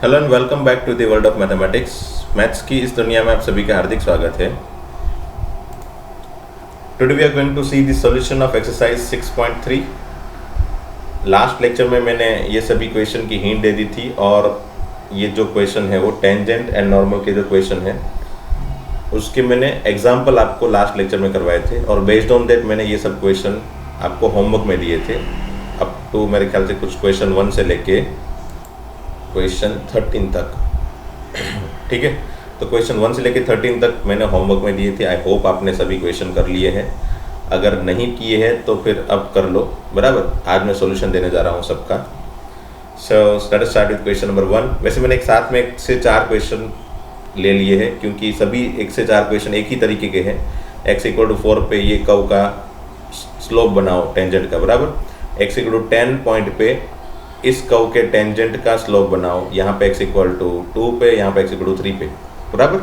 Hello and welcome back to the world of mathematics. Maths की इस दुनिया में आप सभी का हार्दिक स्वागत है। Today we are going to see the solution of exercise 6.3। Last lecture में मैंने ये सभी क्वेश्चन की हिंट दे दी थी और ये जो क्वेश्चन है वो टेंजेंट एंड नॉर्मल के जो क्वेश्चन है उसके मैंने एग्जाम्पल आपको लास्ट लेक्चर में करवाए थे और बेस्ड ऑन दैट मैंने ये सब क्वेश्चन आपको होमवर्क में दिए थे अप टू मेरे ख्याल से कुछ क्वेश्चन 1 से लेके क्वेश्चन 13 तक। ठीक है, तो क्वेश्चन 1 से लेके 13 तक मैंने होमवर्क में दिए थे। आई होप आपने सभी क्वेश्चन कर लिए हैं। अगर नहीं किए हैं तो फिर अब कर लो, बराबर। आज मैं सॉल्यूशन देने जा रहा हूँ सबका। So let us start with question number 1। वैसे मैंने एक साथ में 1 से 4 क्वेश्चन ले लिए हैं क्योंकि सभी 1 से 4 क्वेश्चन एक ही तरीके के हैं। x=4 पे ये कर्व का स्लोप बनाओ टेंजेंट का, बराबर। x=10 पॉइंट पे इस कर्व के टेंजेंट का स्लोप बनाओ, यहाँ पे x=2 पे, यहाँ पे x=3 पे, बराबर।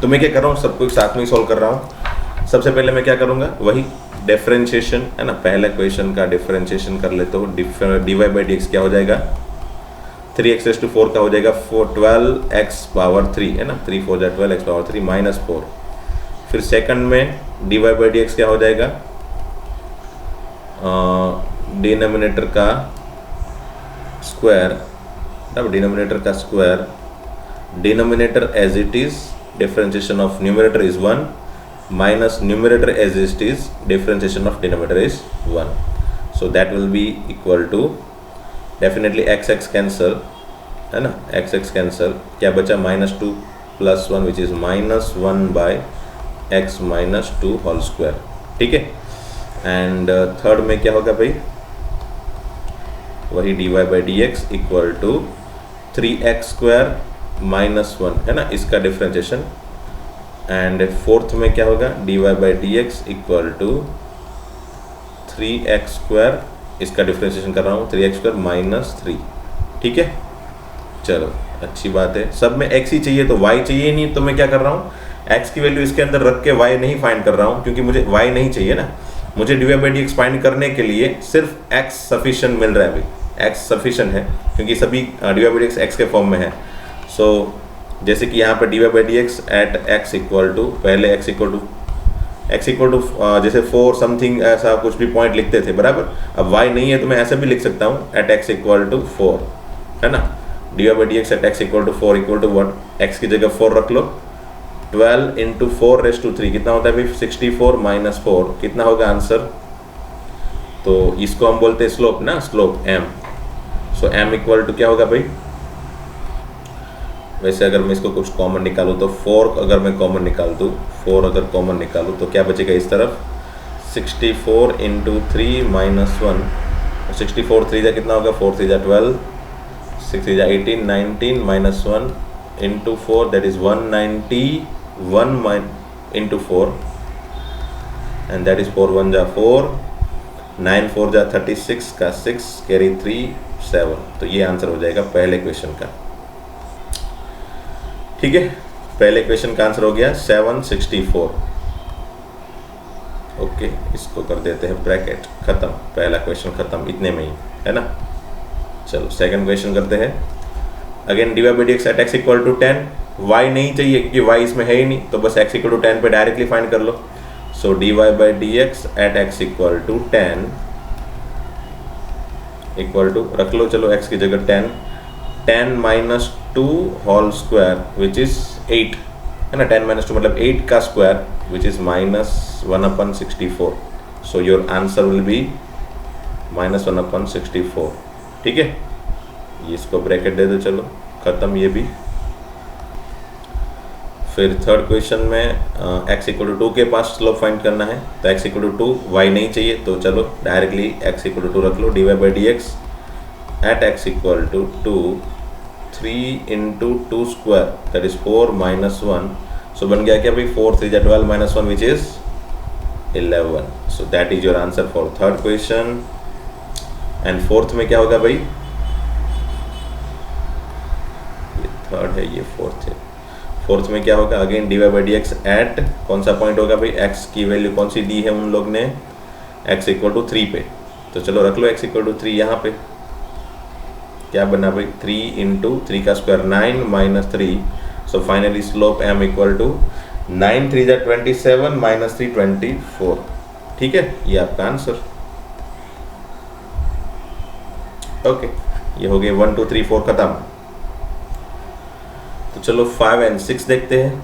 तो मैं क्या कर रहा हूँ, सबको एक साथ में ही सॉल्व कर रहा हूँ। सबसे पहले मैं क्या करूँगा, वही डिफरेंशिएशन है ना। पहला क्वेश्चन का डिफरेंशिएशन कर लेते हो। dy/dx क्या हो जाएगा, 3x⁴ का हो जाएगा 12x⁻3 है ना। 3 4 12x⁻3 -4। फिर सेकंड में dy/dx क्या हो जाएगा, डिनोमिनेटर का स्क्वायर, डिनोमिनेटर का square, denominator as it is, differentiation of numerator is 1 minus numerator as it is, differentiation of denominator is 1। So that will be equal to definitely x cancel है ना, x cancel, क्या बचा -2 + 1 which is -1/x-2 whole square. ठीक है, and third में क्या होगा भाई, वही dy/dx इक्वल टू 3x² -1 है ना, इसका डिफरेंशिएशन। एंड फोर्थ में क्या होगा, dy/dx इक्वल टू 3x², इसका डिफरेंशिएशन कर रहा हूँ 3x² -3। ठीक है, चलो अच्छी बात है। सब में x ही चाहिए तो y चाहिए नहीं, तो मैं क्या कर रहा हूँ, x की वैल्यू इसके अंदर रख के y नहीं फाइंड कर रहा हूँ क्योंकि मुझे y नहीं चाहिए ना। मुझे dy/dx फाइंड करने के लिए सिर्फ x सफिशिएंट मिल रहा है भाई, x सफिशिएंट है क्योंकि सभी dy/dx x के फॉर्म में है। सो जैसे कि यहाँ पे dy/dx at x equal to, पहले x इक्वल टू जैसे 4 समथिंग ऐसा कुछ भी पॉइंट लिखते थे, बराबर। अब y नहीं है तो मैं ऐसा भी लिख सकता हूँ एट x इक्वल टू 4 है ना। dy/dx at x equal to 4 equal to what, x की जगह 4 रख लो। 12 × 4⁻³ कितना होता है भाई, 64 - 4 कितना होगा आंसर। तो इसको हम बोलते हैं स्लोप ना, slope m। So m equal to क्या होगा भाई, वैसे अगर मैं इसको कुछ कॉमन निकालूँ तो 4 अगर मैं कॉमन निकाल दूँ, 4 अगर कॉमन निकालूँ तो क्या बचेगा इस तरफ, 64 × 3 - 1। 64 3 जा कितना होगा, 4 3 जा 12, 6 3 जा 18, 19 -1 × 4 that is 191 × 4 and that is 4 1 जा 4, 9 4 जा 36 का 6 कैरी 3 7। तो ये आंसर हो जाएगा पहले क्वेश्चन का। ठीक है, पहले क्वेश्चन का आंसर हो गया 764। ओके, इसको कर देते हैं ब्रैकेट, खत्म, पहला क्वेश्चन खत्म, इतने में ही है ना। चलो सेकंड क्वेश्चन करते हैं। Again dy/dx at x equal to 10, y नहीं चाहिए क्योंकि y इसमें है ही नहीं, तो बस x इक्वल टू 10 पे डायरेक्टली फाइंड कर लो। So dy/dx at x equal to 10 equal to, रख लो चलो x की जगह 10 - 2 होल स्क्वायर विच इज 8 है ना। 10 - 2 मतलब 8 का square which is -1/64। So your answer will be -1/64। ठीक है, इसको ब्रैकेट दे दो, चलो खत्म ये भी। फिर थर्ड क्वेश्चन में x इक्वल टू 2 के पास स्लोप फाइंड करना है, तो x इक्वल टू 2, y नहीं चाहिए तो चलो डायरेक्टली x इक्वल टू 2 रख लो। dy/dx at x equal to 2, 3 × 2 square that is 4 -1। So बन गया क्या भाई, 4 3 जा 12 -1 which is 11। So that is your answer for third question. And fourth में क्या होगा भाई, ये थर्ड है ये फोर्थ है। फोर्थ में क्या होगा, अगेन dy/dx एट कौन सा पॉइंट होगा भाई, x की वैल्यू कौन सी दी है उन लोग ने, x इक्वल टू 3 पे। तो चलो रख लो x इक्वल टू 3 यहाँ पे। क्या बना भाई 3 इंटू 3 का square 9 minus 3, so finally slope m equal to 9 3 27 minus 3 24। ठीक है, ये आपका आंसर। ओके, ये हो गए 1 2 3 4 खत्म। तो चलो 5 एंड 6 देखते हैं।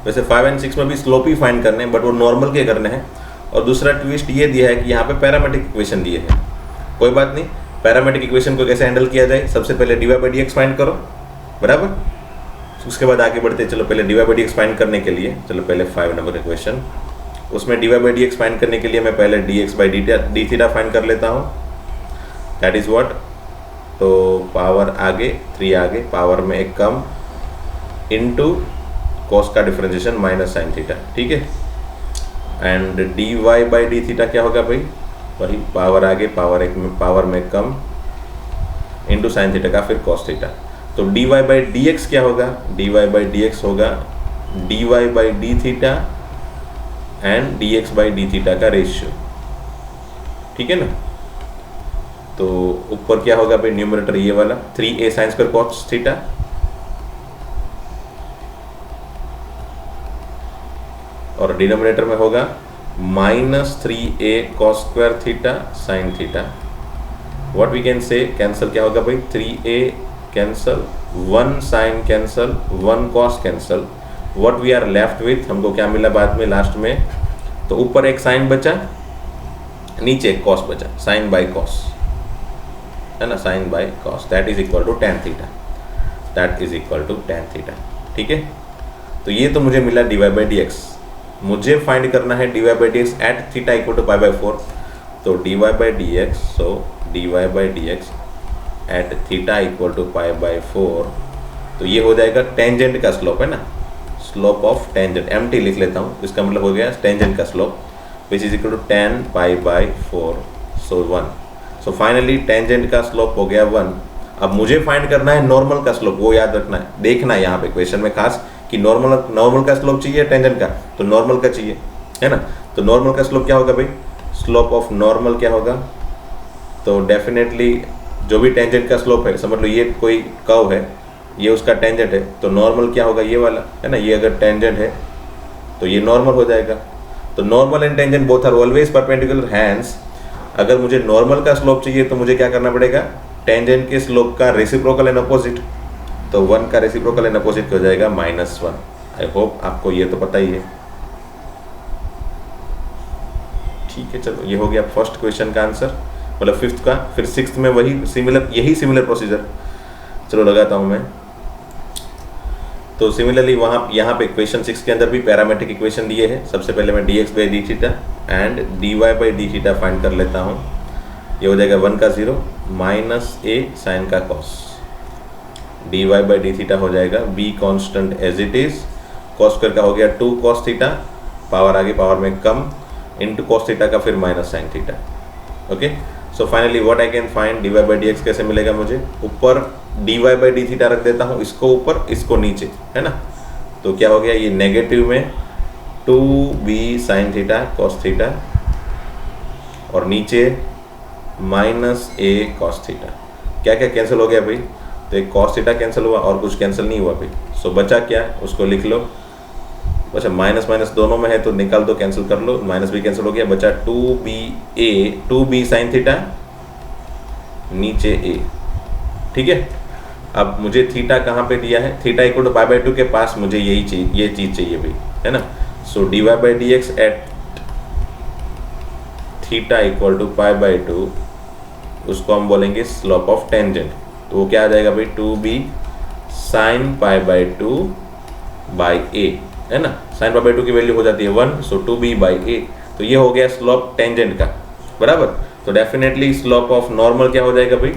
वैसे 5 एंड 6 में भी स्लोप ही फाइंड करने हैं, बट वो नॉर्मल के करने हैं। और दूसरा ट्विस्ट ये दिया है कि यहाँ पे पैरामेट्रिक इक्वेशन दिए हैं। कोई बात नहीं, पैरामेट्रिक इक्वेशन को कैसे हैंडल किया जाए, सबसे पहले dy by d x find करो, बराबर। उसके बाद आगे बढ़ते हैं। चलो पहले dy by d x find करने के लिए, चलो पहले 5 नंबर इक्वेशन, उसमें dy by d x find करने के लिए मैं पहले dx by d theta find कर लेता हूँ। दैट इज व्हाट, तो पावर आगे 3 आगे, पावर में एक कम, इनटू कॉस का डिफरेंशिएशन माइनस साइन थीटा। ठीक है, and dy by d theta क्या होगा भाई, वही पावर आगे, पावर में कम, इंटू साइन थीटा का फिर कॉस थीटा। तो dy बाई डी एक्स क्या होगा, dy बाई डी एक्स होगा dy by d theta and dx by d theta का रेशियो। ठीक है ना। तो ऊपर क्या होगा भाई, न्यूमरेटर ये वाला 3a sine square cos theta, और डिनोमिनेटर में होगा minus 3a cos square theta sine theta. What we can say, cancel क्या होगा भाई, 3a cancel, 1 sine cancel, 1 cos cancel. What we are left with, हमको क्या मिला बाद में लास्ट में, तो ऊपर एक साइन बचा, नीचे एक कॉस बचा, साइन बाई कॉस, है ना, sine by cos, that is equal to ten theta, that is equal to ten theta. ठीक है, तो ये तो मुझे मिला dy बाई डी एक्स। मुझे फाइंड करना है dy by d x at theta equal to pi by 4। तो dy by d x, so dy by d x at theta equal to pi by 4, तो ये हो जाएगा टेंजेंट का slope, है ना, स्लोप ऑफ टेंजेंट, mt लिख लेता हूँ, इसका मतलब हो गया टेंजेंट का slope, which is equal to 10 pi by 4, so 1। So finally tangent का स्लोप हो गया 1। अब मुझे फाइंड करना है नॉर्मल का स्लोप, वो याद रखना है, देखना है यहाँ पे क्वेश्चन में खास कि नॉर्मल का स्लोप चाहिए टेंजेंट का, तो नॉर्मल का चाहिए, है ना। तो नॉर्मल का स्लोप क्या होगा भाई, स्लोप ऑफ नॉर्मल क्या होगा, तो डेफिनेटली जो भी टेंजेंट का स्लोप है, समझ लो ये कोई कर्व है, ये उसका टेंजेंट है, तो नॉर्मल क्या होगा, ये वाला, है ना, ये अगर टेंजेंट है तो ये नॉर्मल हो जाएगा। तो normal and tangent both are always perpendicular, hence अगर मुझे नॉर्मल का स्लोप चाहिए तो मुझे क्या करना पड़ेगा, टेंजेंट के स्लोप का रेसिप्रोकल एंड अपोजिट, तो 1 का रेसिप्रोकल एंड अपोजिट हो जाएगा -1। आई होप आपको ये तो पता ही है। ठीक है, चलो ये हो गया फर्स्ट क्वेश्चन का आंसर, मतलब 5th का। फिर 6th में वही सिमिलर प्रोसीजर, चलो लगाता हूँ मैं। तो सिमिलरली यहाँ पे क्वेश्चन 6 के अंदर भी पैरामेट्रिक इक्वेशन दिए हैं। सबसे पहले मैं dx by d theta and dy by d theta find कर लेता हूँ। ये हो जाएगा 1 का 0 माइनस a साइन का cos, dy by d theta हो जाएगा b constant as it is, cos square का हो गया 2 कॉस थीटा, पावर आगे पावर में कम, इंटू कॉस थीटा का फिर minus sine theta. Okay, so finally what I can find, dy by d x कैसे मिलेगा मुझे, ऊपर dy बाई डी थीटा रख देता हूँ, इसको ऊपर इसको नीचे, है ना। तो क्या हो गया, ये नेगेटिव में 2b sine theta cos theta, और नीचे माइनस a कॉस थीटा। क्या क्या कैंसिल हो गया भाई, तो एक कॉस थीटा कैंसिल हुआ और कुछ कैंसिल नहीं हुआ भाई। सो बचा क्या, उसको लिख लो। अच्छा, माइनस माइनस दोनों में है तो निकाल दो, कैंसिल कर लो, माइनस भी कैंसिल हो गया, बचा 2b साइन थीटा, नीचे a। ठीक है, अब मुझे थीटा कहाँ पे दिया है, theta equal to pi by 2 के पास मुझे यही चाहिए, ये चीज़ चाहिए भाई, है ना। So dy by d x at theta equal to pi by 2, उसको हम बोलेंगे स्लोप ऑफ टेंजेंट। तो वो क्या आ जाएगा भाई, 2b sine pi by 2 by a, है ना। साइन पाई बाई 2 की वैल्यू हो जाती है 1, सो 2b बाई a। तो ये हो गया स्लोप टेंजेंट का, बराबर। तो डेफिनेटली स्लोप ऑफ नॉर्मल क्या हो जाएगा भाई,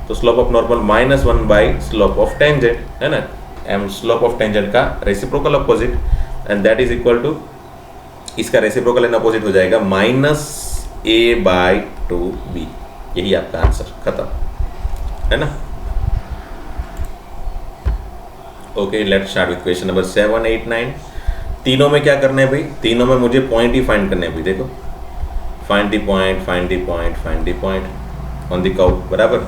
तो slope of normal -1 by slope of tangent, है ना, एम स्लोप ऑफ टेंजेंट का reciprocal opposite, and that is equal to, इसका रेसिप्रोकल एंड अपोजिट हो जाएगा -a बाई 2b। यही आपका आंसर, खत्म, है ना। Okay, let's start with question number 7, 8, 9। तीनों में क्या करना है भाई, तीनों में मुझे पॉइंट ही फाइंड करने हैं भाई। देखो, find the point, find the point, find the point. On the curve, बराबर।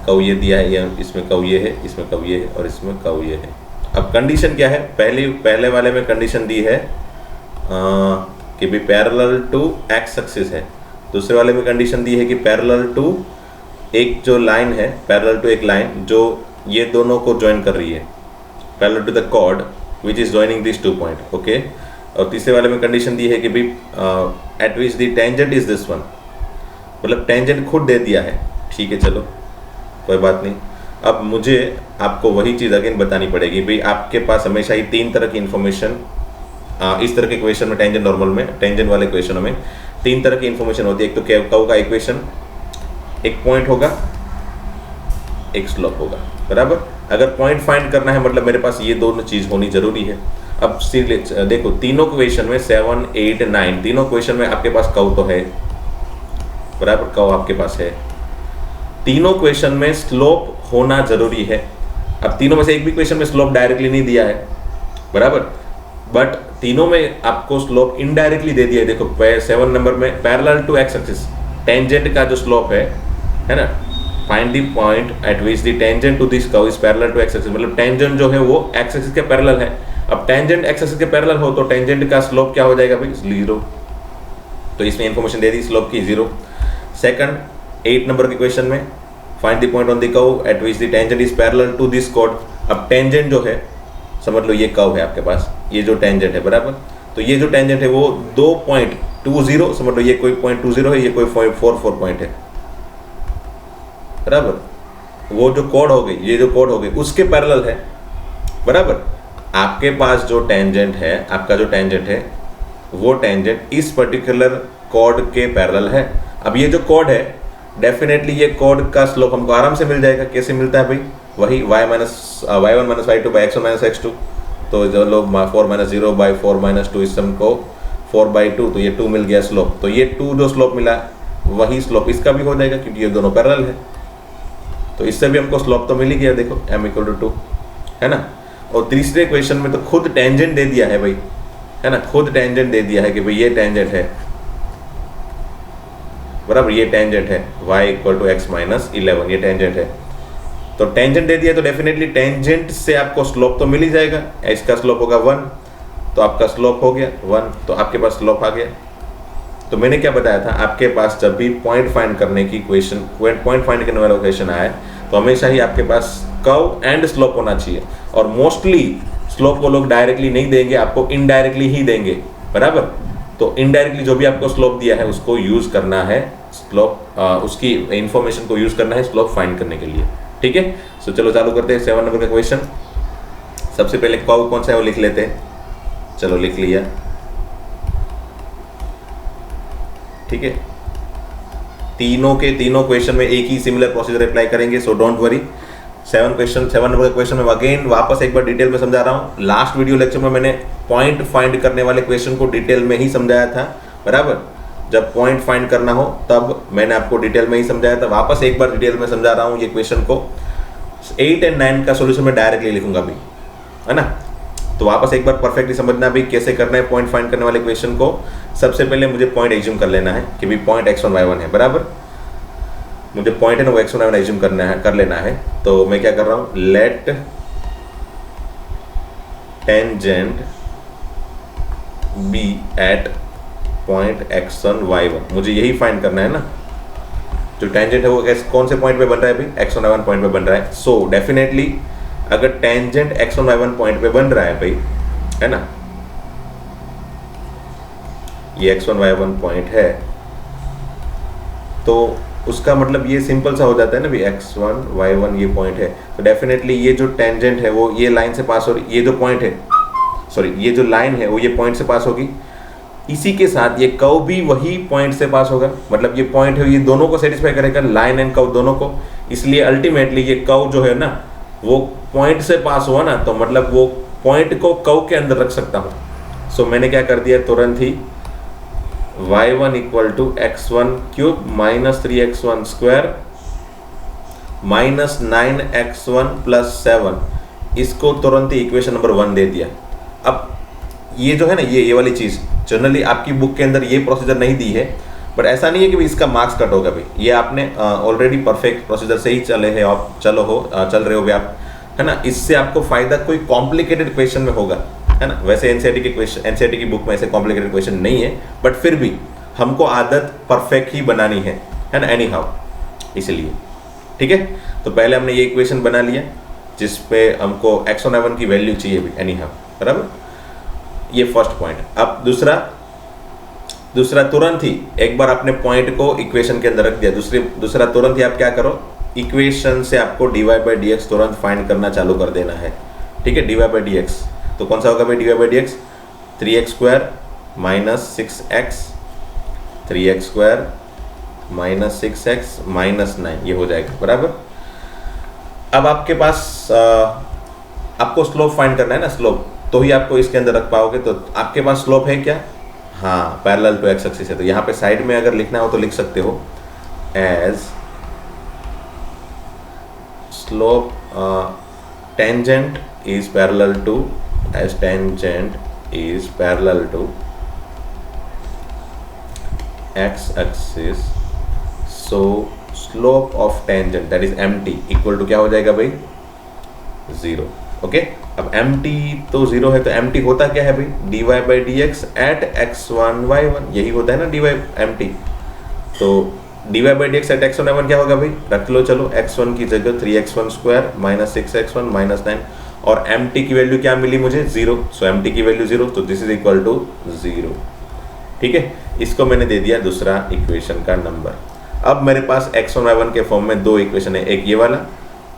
कर्व ये दिया है, ये इसमें कर्व ये है, इसमें कर्व ये है और इसमें कर्व ये है। अब कंडीशन क्या है, पहले वाले में कंडीशन दी है कि भी पैरेलल टू एक्स एक्सिस है, दूसरे वाले में कंडीशन दी है कि पैरेलल टू एक जो लाइन है, पैरेलल टू एक लाइन जो ये दोनों को ज्वाइन कर रही है, parallel to the chord which is joining this 2 point, okay. और तीसरे वाले में कंडीशन दी है कि भी at which the tangent is this one, मतलब टेंजेंट खुद दे दिया है, ठीक है, चलो कोई बात नहीं। अब मुझे आपको वही चीज़ अगेन बतानी पड़ेगी भाई, आपके पास हमेशा ही 3 तरह की इन्फॉर्मेशन, इस तरह के क्वेश्चन में, टेंजेंट नॉर्मल में, टेंजेंट वाले क्वेश्चनों में 3 तरह की इन्फॉर्मेशन होती है। एक तो कर्व का इक्वेशन, एक पॉइंट होगा, एक स्लोप होगा, बराबर। अगर पॉइंट फाइंड करना है मतलब मेरे पास ये दोनों चीज़ होनी जरूरी है। अब देखो तीनों क्वेश्चन में 7, 8, 9 तीनों क्वेश्चन में आपके पास कर्व तो है, बराबर, कर्व आपके पास है। तीनों क्वेश्चन में स्लोप होना जरूरी है। अब तीनों में से एक भी क्वेश्चन में स्लोप डायरेक्टली नहीं दिया है, बराबर, बट तीनों में आपको स्लोप इनडायरेक्टली दे दिया है। देखो 7 नंबर में parallel to x axis, tangent का जो स्लोप है ना, find the point at which the tangent to this curve is parallel to x axis, मतलब टेंजेंट जो है वो एक्स एक्सिस के पैरेलल है। अब टेंजेंट एक्स एक्सिस के पैरेलल हो तो टेंजेंट का स्लोप क्या हो जाएगा भाई, 0। तो इसमें इंफॉर्मेशन दे दी स्लोप की 0। सेकंड 8 नंबर के क्वेश्चन में find the point on the curve at which the tangent is parallel to this chord. अब टेंजेंट जो है समझ लो ये कर्व है आपके पास, ये जो टेंजेंट है, बराबर, तो ये जो टेंजेंट है वो 2.20, समझ लो ये कोई 0.20 है, ये कोई 0.44 पॉइंट है, बराबर। वो जो कॉर्ड हो गई, ये जो कॉर्ड हो गई उसके पैरेलल है, बराबर। आपके पास जो टेंजेंट है, आपका जो टेंजेंट है वो टेंजेंट इस पर्टिकुलर कॉर्ड के पैरेलल है। अब ये जो कॉर्ड है डेफिनेटली ये कॉर्ड का स्लोप हमको आराम से मिल जाएगा। कैसे मिलता है भाई, वही y1 minus y2 by x1 minus x2। तो जो लोग 4 माइनस 0 बाई 4 माइनस 2, इस सम को 4/2, तो ये 2 मिल गया स्लोप। तो ये 2 जो स्लोप मिला वही स्लोप इसका भी हो जाएगा क्योंकि ये दोनों पैरेलल है। तो इससे भी हमको स्लोप तो मिल ही गया, देखो m = 2, है ना। और तीसरे क्वेश्चन में तो खुद टेंजेंट दे दिया है भाई, है ना, खुद टेंजेंट दे दिया है कि भाई ये टेंजेंट है, बराबर, ये टेंजेंट है y = x - 11, ये टेंजेंट है। तो टेंजेंट दे दिया तो डेफिनेटली टेंजेंट से आपको स्लोप तो मिल ही जाएगा। इसका स्लोप होगा 1, तो आपका स्लोप हो गया 1, तो आपके पास स्लोप आ गया। तो मैंने क्या बताया था, आपके पास जब भी पॉइंट फाइंड करने की क्वेश्चन, पॉइंट फाइंड करने वाला क्वेश्चन आए तो हमेशा ही आपके पास कर्व एंड स्लोप होना चाहिए। और मोस्टली स्लोप वो लोग डायरेक्टली नहीं देंगे, आपको इनडायरेक्टली ही देंगे, बराबर। तो इनडायरेक्टली जो भी आपको स्लोप दिया है उसको यूज करना है, स्लोप उसकी इंफॉर्मेशन को यूज करना है स्लोप फाइंड करने के लिए, ठीक है। सो चलो चालू करते हैं 7 नंबर का क्वेश्चन। सबसे पहले कर्व कौन सा है वो लिख लेते हैं, चलो लिख लिया, ठीक है। तीनों क्वेश्चन में एक ही सिमिलर प्रोसीजर अप्लाई करेंगे, सो डोंट वरी। 7 नंबर के क्वेश्चन में अगेन वापस एक बार डिटेल में समझा रहा हूँ। लास्ट वीडियो लेक्चर में मैंने पॉइंट फाइंड करने वाले क्वेश्चन को डिटेल में ही समझाया था, बराबर। जब पॉइंट फाइंड करना हो तब मैंने आपको डिटेल में ही समझाया था। वापस एक बार डिटेल में समझा रहा हूँ ये क्वेश्चन को। 8 और 9 का सोल्यूशन मैं डायरेक्टली लिखूंगा भी, है ना। तो वापस एक बार परफेक्टली समझना भी कैसे करना है पॉइंट फाइंड करने वाले क्वेश्चन को। सबसे पहले मुझे पॉइंट एज्यूम कर लेना है कि भी पॉइंट x1 y1 है, बराबर। मुझे पॉइंट है ना वो x1 y1 एज्यूम कर लेना है। तो मैं क्या कर रहा हूँ, let tangent be at point x1 y1, मुझे यही फाइंड करना है ना। जो टेंजेंट है वो कौन से पॉइंट पे बन रहा है भाई, x1 y1 पॉइंट पे बन रहा है। सो डेफिनेटली अगर टेंजेंट x1 y1 पॉइंट पे बन रहा है भाई, है ना, ये x1 y1 पॉइंट है, तो उसका मतलब ये सिंपल सा हो जाता है ना भी, x1 y1 ये पॉइंट है। तो डेफिनेटली ये जो टेंजेंट है वो ये लाइन से पास हो रही, ये जो पॉइंट है, सॉरी ये जो लाइन है वो ये पॉइंट से पास होगी। इसी के साथ ये कर्व भी वही पॉइंट से पास होगा, मतलब ये पॉइंट है ये दोनों को सेटिस्फाई करेगा, लाइन एंड कर्व दोनों को। इसलिए अल्टीमेटली ये कर्व जो है ना वो पॉइंट से पास हुआ ना, तो मतलब वो पॉइंट को कर्व के अंदर रख सकता हूँ। सो मैंने क्या कर दिया तुरंत ही, y1 = x1 cube - 3x1 square - 9x1 + 7, इसको तुरंत ही इक्वेशन नंबर 1 दे दिया। अब ये जो है ना ये वाली चीज़ जनरली आपकी बुक के अंदर ये प्रोसीजर नहीं दी है, बट ऐसा नहीं है कि इसका मार्क्स कट होगा भाई, ये आपने ऑलरेडी परफेक्ट प्रोसीजर से ही चल रहे हो भी आप, है ना। इससे आपको फायदा कोई कॉम्प्लिकेटेड क्वेश्चन में होगा, है ना। वैसे एनसीईआरटी के क्वेश्चन, एनसीईआरटी की बुक में ऐसे कॉम्प्लिकेटेड क्वेश्चन नहीं है, बट फिर भी हमको आदत परफेक्ट ही बनानी है ना, एनी हाउ, इसलिए ठीक है। तो पहले हमने ये इक्वेशन बना लिया जिसपे हमको x1 y1 की वैल्यू चाहिए भी, एनी हाउ, बराबर। ये फर्स्ट पॉइंट। अब दूसरा तुरंत ही एक बार आपने पॉइंट को इक्वेशन के अंदर रख दिया, दूसरा तुरंत ही आप क्या करो, इक्वेशन से आपको dy/dx तुरंत फाइंड करना चालू कर देना है, ठीक है। dy/dx तो कौन सा होगा भाई, dy/dx 3x² minus 6x, 3x² minus 6x minus 9, ये हो जाएगा, बराबर। अब आपके पास आपको स्लोप फाइंड करना है ना, स्लोप तो ही आपको इसके अंदर रख पाओगे। तो आपके पास स्लोप है क्या, हाँ, पैरेलल टू एक्स एक्सिस है। तो यहाँ पे साइड में अगर लिखना हो तो लिख सकते हो as slope tangent is parallel to, as tangent is parallel to x axis, so slope of tangent that is mt equal to क्या हो जाएगा भाई, 0। ओके, अब mt तो 0 है, तो mt होता क्या है भाई, dy/dx एट x1 y1, यही होता है ना dy/mt। तो dy/dx एट x1 y1 क्या होगा भाई, रख लो चलो, x1 की जगह 3x1² माइनस 6x1 माइनस 9, और mt की वैल्यू क्या मिली मुझे, 0। सो mt की वैल्यू 0, तो दिस इज इक्वल टू 0, ठीक है। इसको मैंने दे दिया दूसरा इक्वेशन का नंबर। अब मेरे पास x1 y1 के फॉर्म में दो इक्वेशन है, एक ये वाला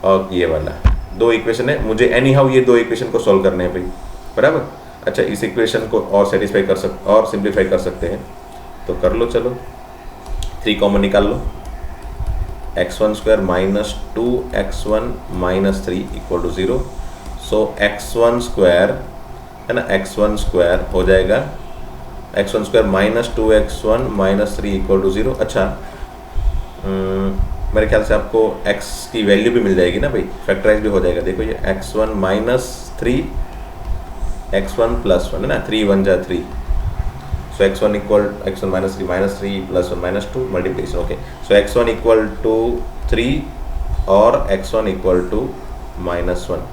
और ये वाला, दो इक्वेशन है। मुझे एनी हाउ ये दो इक्वेशन को सॉल्व करने हैं भाई, बराबर। अच्छा, इस इक्वेशन को और सिंप्लीफाई कर सकते हैं, तो कर लो चलो, 3 कॉमन निकाल लो, x1² minus 2x1 minus 3 equal to 0। So x1² है ना, x1² हो जाएगा x1² minus 2x1 minus 3 equal to 0। अच्छा, मेरे ख्याल से आपको x की वैल्यू भी मिल जाएगी ना भाई, फैक्टराइज भी हो जाएगा। देखो ये x1 माइनस 3 x1 प्लस 1 है ना, 3 1 जा 3, so x1 minus 3 minus 3 plus 1 minus 2 multiplication. Okay, so x1 equal to 3 और x1 इक्वल टू माइनस 1।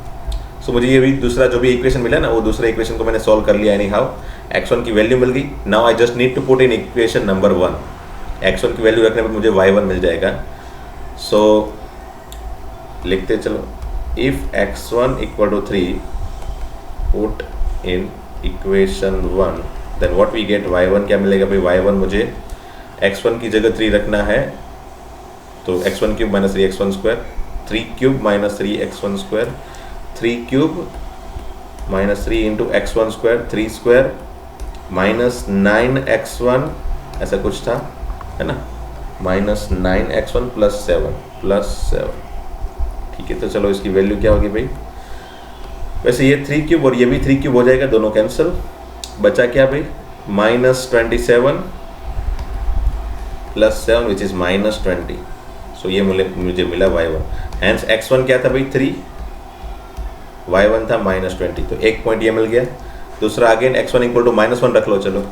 सो मुझे ये भी दूसरा जो भी इक्वेशन मिला ना, वो दूसरे इक्वेशन को मैंने सॉल्व कर लिया एनी हाउ, x1 की वैल्यू मिल गई। Now I just need to put in equation number 1, x1 की वैल्यू रखने पर मुझे y1 मिल जाएगा। सो लिखते चलो, if x1 equal to 3 put in equation 1, then what we get, y1 क्या मिलेगा भाई, y1 मुझे x1 की जगह 3 रखना है, तो x1³ minus 3 x1², 3³ minus 3 x1², 3³ minus 3 into x1² 3² minus 9x1 ऐसा कुछ था, है ना, माइनस 9x1 प्लस 7, ठीक है। तो चलो इसकी वैल्यू क्या होगी भाई, वैसे ये 3³ और ये भी 3³ हो जाएगा, दोनों कैंसिल, बचा क्या भाई, minus 27 plus 7 which is minus 20। सो ये मुझे मिला y1, हैंस x1 क्या था भाई 3, y1 था माइनस 20, तो एक पॉइंट ये मिल गया। दूसरा again x1 equal to minus 1 रख लो चलो,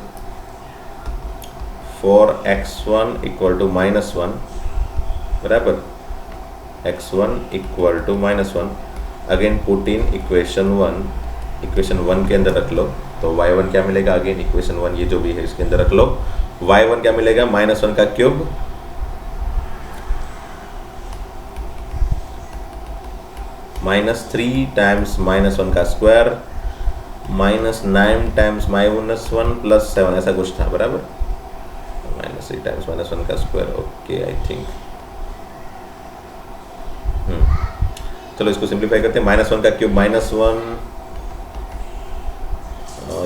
for x1 equal to minus 1, बराबर, x1 equal to minus 1, again put in equation 1 के अंदर रख लो, तो y1 क्या मिलेगा, अगेन इक्वेशन 1 ये जो भी है इसके अंदर रख लो, y1 क्या मिलेगा, माइनस 1 का क्यूब माइनस 3 टाइम्स माइनस 1 का square minus 9 times minus 1 plus 7 ऐसा कुछ था, बराबर, माइनस 3 टाइम्स माइनस 1 का स्क्वायर। ओके, आई थिंक चलो इसको सिंप्लीफाई करते हैं, माइनस 1 का क्यूब माइनस 1,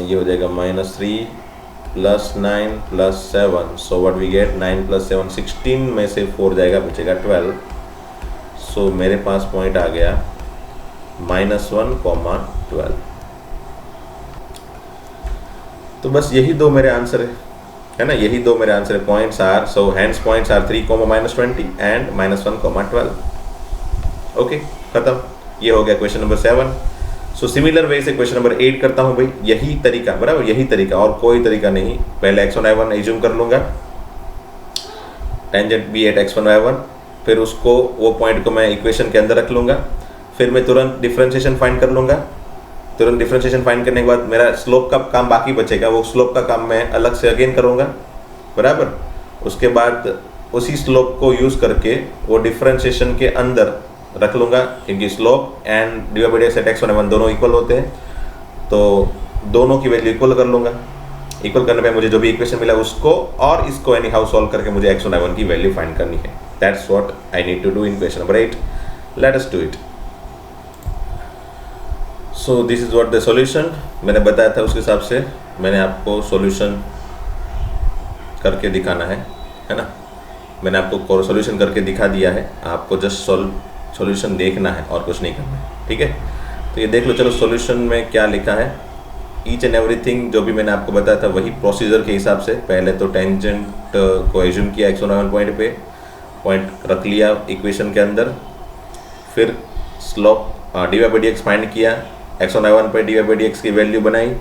ये हो जाएगा minus 3 plus 9 plus 7, so what we get, 9 plus 7 16 में से 4 जाएगा, बचेगा 12। सो मेरे पास पॉइंट आ गया -1, 12। तो बस यही दो मेरे आंसर है ना, यही दो मेरे आंसर है। Points are, so hence points are 3, -20 and -1, 12। Okay, खत्म, ये हो गया question number 7। So similar way से क्वेश्चन नंबर 8 करता हूँ भाई, यही तरीका, बराबर, यही तरीका और कोई तरीका नहीं। पहले x1 y1 एज्यूम कर लूँगा, tangent be at x1 y1, फिर उसको वो पॉइंट को मैं इक्वेशन के अंदर रख लूँगा, फिर मैं तुरंत डिफरेंशिएशन फाइंड कर लूँगा। तुरंत डिफरेंशिएशन फाइंड करने के बाद मेरा स्लोप का काम बाकी बचेगा, वो स्लोप का काम मैं अलग से अगेन करूँगा, बराबर। उसके बाद उसी स्लोप को यूज़ करके वो डिफरेंशिएशन के अंदर रख लूँगा, क्योंकि slope and dy/dx eight x1 y1 दोनों इक्वल होते हैं, तो दोनों की वैल्यू इक्वल कर लूँगा। इक्वल करने पे मुझे जो भी इक्वेशन मिला उसको और इसको एनी हाउ सॉल्व करके मुझे x1 y1 की वैल्यू फाइंड करनी है। That's what I need to do in question number 8। Let us do it. So this is what the solution. मैंने बताया था उस हिसाब से मैंने आपको सॉल्यूशन करके दिखाना है ना। मैंने आपको सॉल्यूशन करके दिखा दिया है, आपको जस्ट सॉल्यूशन देखना है और कुछ नहीं करना है, ठीक है। तो ये देख लो, चलो सॉल्यूशन में क्या लिखा है। ईच एंड एवरीथिंग जो भी मैंने आपको बताया था वही प्रोसीजर के हिसाब से। पहले तो टेंजेंट को एज्यूम किया x1 y1 पॉइंट पे, पॉइंट रख लिया इक्वेशन के अंदर, फिर स्लोप dy/dx फाइंड किया, x1 y1 पे dy/dx की वैल्यू बनाई,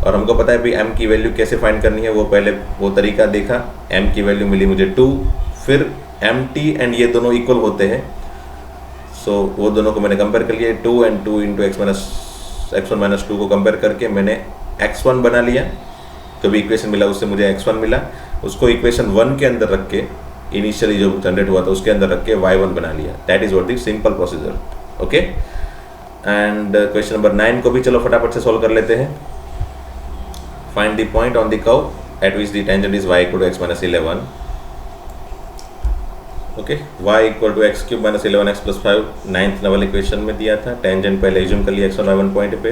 और हमको पता है भी m की वैल्यू कैसे फाइंड करनी है, वो पहले वो तरीका देखा। m की वैल्यू मिली मुझे 2, फिर mt एंड ये दोनों इक्वल होते हैं, सो वो दोनों को मैंने कंपेयर कर लिया। 2 and 2 इंटू x1 - 2 को कंपेयर करके मैंने x1 बना लिया, जो भी इक्वेशन मिला उससे मुझे x1 मिला, उसको इक्वेशन 1 के अंदर रख के, इनिशियली जो जनरेट हुआ था उसके अंदर रख के y1 बना लिया। That is what the simple procedure, okay. And question number 9 को भी चलो फटाफट से सॉल्व कर लेते हैं। Find the point on the curve at which the tangent is y = x - 11, okay. y = x³ - 11x + 5 9th number equation में दिया था। टेंजेंट पहले एज्यूम कर लिया x1 y1 पॉइंट पे,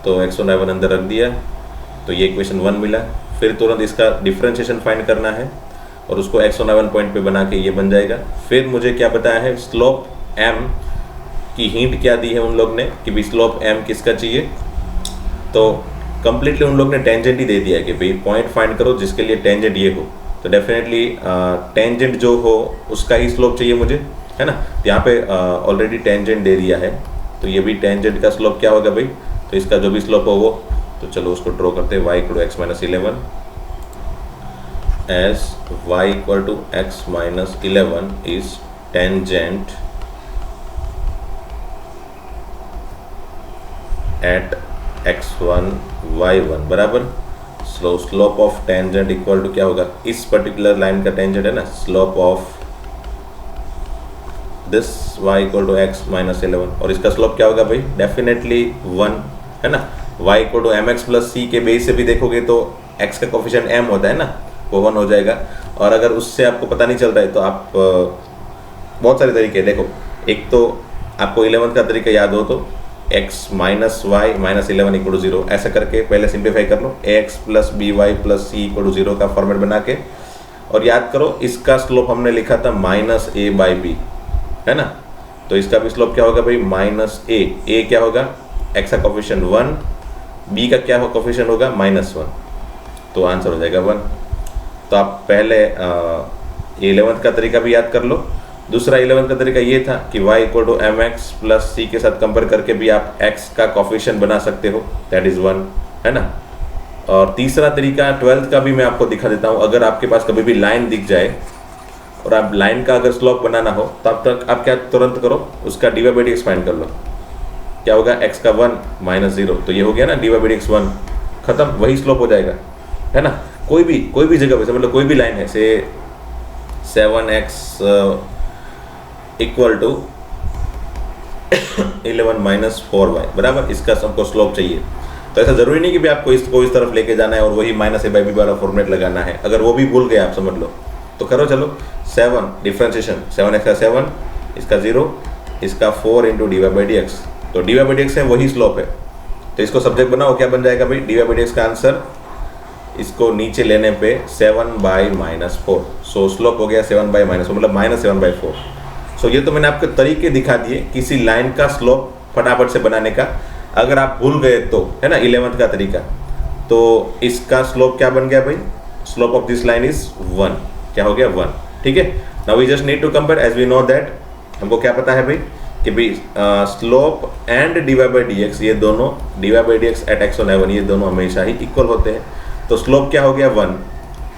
तो x1 y1 अंदर रख दिया, तो ये इक्वेशन 1 मिला। फिर तुरंत इसका डिफरेंशिएशन फाइंड करना है और उसको x1 y1 पॉइंट पे बना के ये बन जाएगा। फिर मुझे क्या बताया है, स्लोप m की हिंट क्या दी है उन लोग ने कि भी स्लोप m किसका चाहिए, तो कंप्लीटली उन लोग ने टेंजेंट ही दे दिया कि भाई पॉइंट फाइंड करो जिसके लिए टेंजेंट ये हो, तो डेफिनेटली टेंजेंट जो हो उसका ही स्लोप चाहिए मुझे, है ना। तो यहाँ पे ऑलरेडी टेंजेंट दे दिया है, तो ये भी टेंजेंट का स्लोप क्या होगा भाई, तो इसका जो भी स्लोप हो वो, तो चलो उसको ड्रॉ करते हैं। y = x - 11 as y = x - 11 is tangent at x1 y1, बराबर। Slope of tangent equal to क्या होगा, इस पर्टिकुलर लाइन का टेंजेंट है ना, slope of this y = x - 11, और इसका स्लोप क्या होगा भाई, डेफिनेटली 1, है ना। y = mx + c के बेस से भी देखोगे तो x का कोफिशिएंट m होता है ना, वो 1 हो जाएगा। और अगर उससे आपको पता नहीं चल रहा है तो आप बहुत सारे तरीके देखो। एक तो आपको 11 का तरीका याद हो तो x - y - 11 = 0 ऐसा करके पहले सिंप्लीफाई कर लो, ax + by + c = 0 का फॉर्मेट बना के, और याद करो इसका स्लोप हमने लिखा था -a/b, है ना। तो इसका भी स्लोप क्या होगा भाई, -a क्या होगा, x का कोफिशिएंट 1, b का क्या हो कोफिशिएंट होगा -1, तो आंसर हो जाएगा 1। तो आप पहले 11th का तरीका भी याद कर लो। दूसरा 11th का तरीका ये था कि y = mx + c के साथ कंपेयर करके भी आप x का कोफिशिएंट बना सकते हो, दैट इज़ 1, है ना। और तीसरा तरीका 12th का भी मैं आपको दिखा देता हूँ। अगर आपके पास कभी भी लाइन दिख जाए और आप लाइन का अगर स्लोप बनाना हो तब तक आप क्या तुरंत करो, उसका dy/dx फाइंड कर लो। क्या होगा, x का 1 - 0, तो ये हो गया ना dy/dx 1, खत्म, वही स्लोप हो जाएगा, है ना। कोई भी जगह पे समझ लो, कोई भी लाइन है, से 7x = 11 - 4y, बराबर। इसका सबको स्लोप चाहिए, तो ऐसा ज़रूरी नहीं कि भी आपको इसको इस तरफ लेके जाना है और वही -a/b वाला फॉर्मेट लगाना है। अगर वो भी भूल गए आप, समझ लो, तो करो चलो। 7 डिफरेंशिएशन, 7x का 7, इसका 0, इसका 4 × dy/dx, तो dy/dx है वही स्लोप है, तो इसको सब्जेक्ट बनाओ, क्या बन जाएगा भाई, dy/dx का आंसर इसको नीचे लेने पे 7/-4, सो स्लोप हो गया 7/-4, मतलब -7/4। सो ये तो मैंने आपको तरीके दिखा दिए किसी लाइन का स्लोप फटाफट से बनाने का। अगर आप भूल गए तो, है ना, 11th का तरीका, तो इसका स्लोप क्या बन गया भाई, slope of this line is 1, क्या हो गया 1, ठीक है। Now we just need to compare, as we know that, हमको क्या पता है भाई कि भाई स्लोप एंड dy/dx, ये दोनों dy/dx एट x1 y1, ये दोनों हमेशा ही इक्वल होते हैं। तो स्लोप क्या हो गया 1,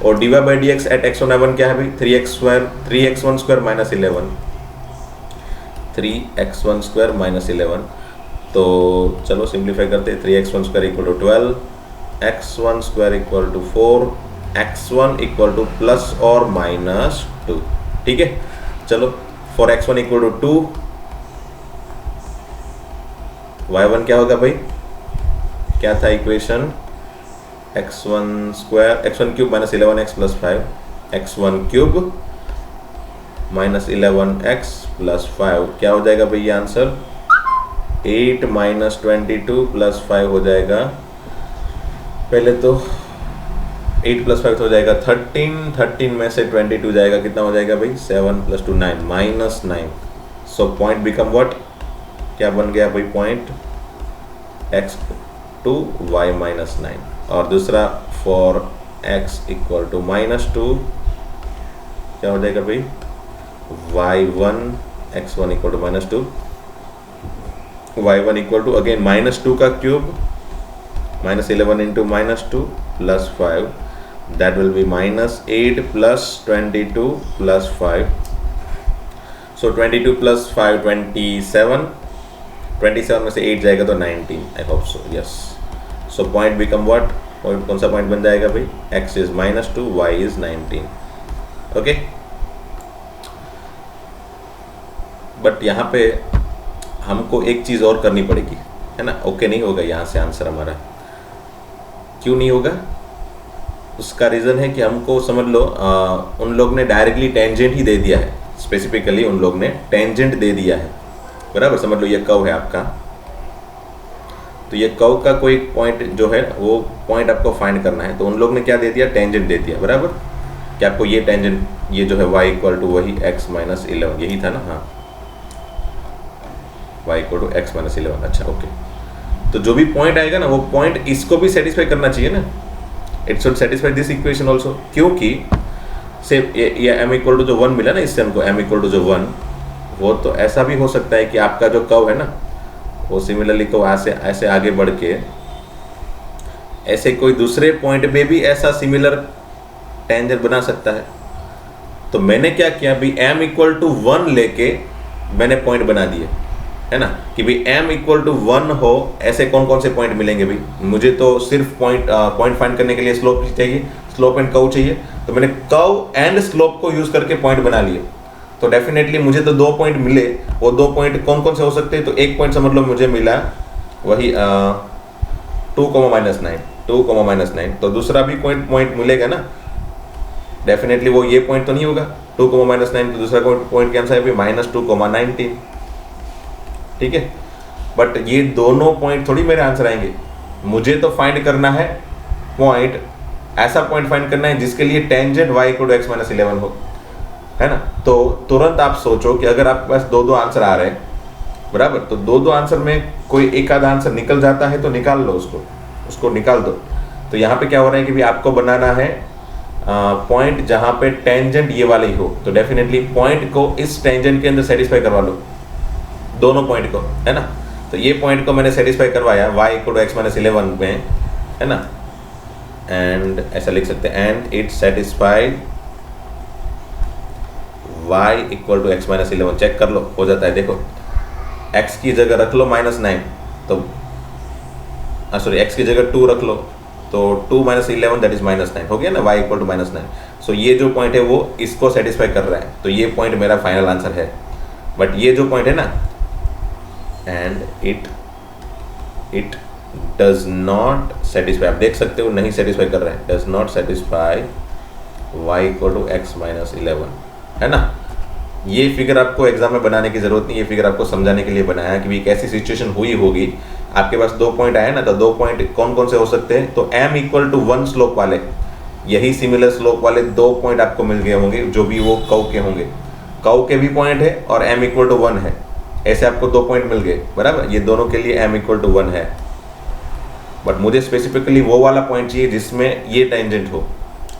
और dy by d x at x1 y1 क्या है भाई 3x1 square minus 11, 3x1 square minus 11। तो चलो सिंप्लीफाई करते हैं, 3x1 square equal to 12, x1 square equal to 4, x1 equal to plus और माइनस 2। ठीक है, चलो for x1 equal to 2, y1 क्या होगा भाई, क्या था equation, x1 square x1 cube minus 11x plus 5, x1 cube minus 11x plus 5 क्या हो जाएगा भाई ये आंसर, 8 माइनस 22 प्लस 5 हो जाएगा, पहले तो 8 प्लस 5 हो जाएगा 13, 13 में से 22 जाएगा, कितना हो जाएगा भाई 7 plus 2 9, minus 9। So point become what, क्या बन गया भाई point, x to y minus 9। और दूसरा for x equal to minus 2 क्या हो जाएगा भाई, y1 x1 equal to minus 2, y1 equal to again minus 2 का cube minus 11 into minus 2 plus 5, that will be minus 8 plus 22 plus 5। So 22 plus 5 27, 27 में से 8 जाएगा तो 19, I hope so, yes. So point become what, point कौन सा point बन जाएगा भाई, x is minus 2, y is 19। Okay, but यहाँ पे हमको एक चीज़ और करनी पड़ेगी, है ना। ओके नहीं होगा यहाँ से आंसर हमारा, क्यों नहीं होगा, उसका रीज़न है कि हमको समझ लो उन लोग ने डायरेक्टली टेंजेंट ही दे दिया है, स्पेसिफिकली उन लोग ने टेंजेंट दे दिया है, बराबर। समझ लो ये कर्व है आपका, तो ये कर्व का कोई पॉइंट जो है वो पॉइंट आपको फाइंड करना है, तो उन लोग ने क्या दे दिया, टेंजेंट दे दिया, बराबर। कि आपको ये टेंजेंट, ये जो है y इक्वल टू वही x माइनस 11, यही था ना, हाँ y equal to x minus 11, अच्छा ओके। तो जो भी पॉइंट आएगा ना वो पॉइंट इसको भी सेटिस्फाई करना चाहिए ना, it should satisfy this equation also, क्योंकि से ये m इक्वल टू जो 1 मिला ना इससे हमको, m इक्वल टू जो 1, वो तो ऐसा भी हो सकता है कि आपका जो कर्व है ना वो सिमिलरली को ऐसे आगे बढ़ के ऐसे कोई दूसरे पॉइंट पे भी ऐसा सिमिलर टेंजेंट बना सकता है। तो मैंने क्या किया भी, m इक्वल टू 1 लेके मैंने पॉइंट बना दिए, है ना, कि भाई m इक्वल टू 1 हो, ऐसे कौन कौन से पॉइंट मिलेंगे भाई, मुझे तो सिर्फ पॉइंट फाइंड करने के लिए स्लोप चाहिए, स्लोप एंड कर्व चाहिए, तो मैंने कर्व एंड स्लोप को यूज करके पॉइंट बना लिए। तो डेफिनेटली मुझे तो 2 पॉइंट मिले, वो 2 पॉइंट कौन कौन से हो सकते हैं, तो एक पॉइंट समझ लो मुझे मिला वही 2 माइनस 9, 2 माइनस 9, तो दूसरा भी पॉइंट मिलेगा ना, डेफिनेटली वो ये पॉइंट तो नहीं होगा 2 माइनस 9, तो दूसरा पॉइंट क्या है माइनस 2 19, ठीक है। बट ये दोनों पॉइंट थोड़ी मेरे आंसर आएंगे, मुझे तो फाइंड करना है पॉइंट, ऐसा पॉइंट फाइंड करना है जिसके लिए tangent y equal to x minus 11 हो, है ना। तो तुरंत आप सोचो कि अगर आपके पास 2 आंसर आ रहे हैं, बराबर, तो 2 आंसर में कोई एक आधा आंसर निकल जाता है तो निकाल लो उसको निकाल दो। तो यहाँ पे क्या हो रहा है कि भी आपको बनाना है पॉइंट जहाँ पे टेंजेंट ये वाले ही हो, तो डेफिनेटली पॉइंट को इस टेंजेंट के अंदर सेटिस्फाई करवा लो, दोनों पॉइंट को, है ना। तो ये पॉइंट को मैंने सेटिस्फाई करवाया y equal to x minus 11 में, है ना, एंड ऐसा लिख सकते हैं and it satisfied y equal to x minus 11, check कर लो हो जाता है, देखो x की जगह रख लो -9, तो सॉरी x की जगह 2 रख लो, तो 2 माइनस 11 दैट इज -9 हो गया ना, y इक्वल टू -9। सो ये जो पॉइंट है वो इसको सेटिस्फाई कर रहा है, तो ये पॉइंट मेरा फाइनल आंसर है। बट ये जो पॉइंट है ना, and it does not satisfy, आप देख सकते हो नहीं सेटिस्फाई कर रहा है, does not satisfy y equal to x minus 11, है ना। ये फिगर आपको एग्जाम में बनाने की जरूरत नहीं, ये फिगर आपको समझाने के लिए बनाया कि एक ऐसी सिचुएशन हुई होगी, आपके पास 2 पॉइंट आए ना, तो 2 पॉइंट कौन कौन से हो सकते हैं, तो m इक्वल टू 1 स्लोप वाले, यही सिमिलर स्लोप वाले 2 पॉइंट आपको मिल गए होंगे, जो भी वो कर्व के होंगे, कर्व के भी पॉइंट है और m इक्वल टू 1 है, ऐसे आपको 2 पॉइंट मिल गए, बराबर। ये दोनों के लिए m इक्वल टू 1 है, बट मुझे स्पेसिफिकली वो वाला पॉइंट चाहिए जिसमें ये टेंजेंट हो,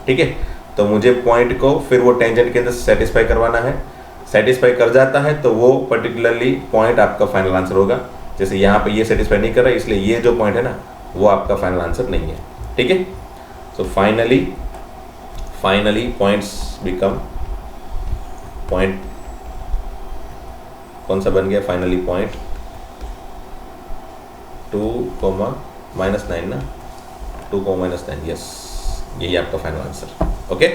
ठीक है। तो मुझे पॉइंट को फिर वो टेंजेंट के अंदर सेटिस्फाई करवाना है, सेटिस्फाई कर जाता है तो वो पर्टिकुलरली पॉइंट आपका फाइनल आंसर होगा। जैसे यहाँ पे ये सेटिस्फाई नहीं कर रहा है, इसलिए ये जो पॉइंट है ना वो आपका फाइनल आंसर नहीं है, ठीक है। So finally points become point कौन सा बन गया फाइनली पॉइंट 2, -9 ना, 2, -9, यस, यही आपका फाइनल आंसर। ओके,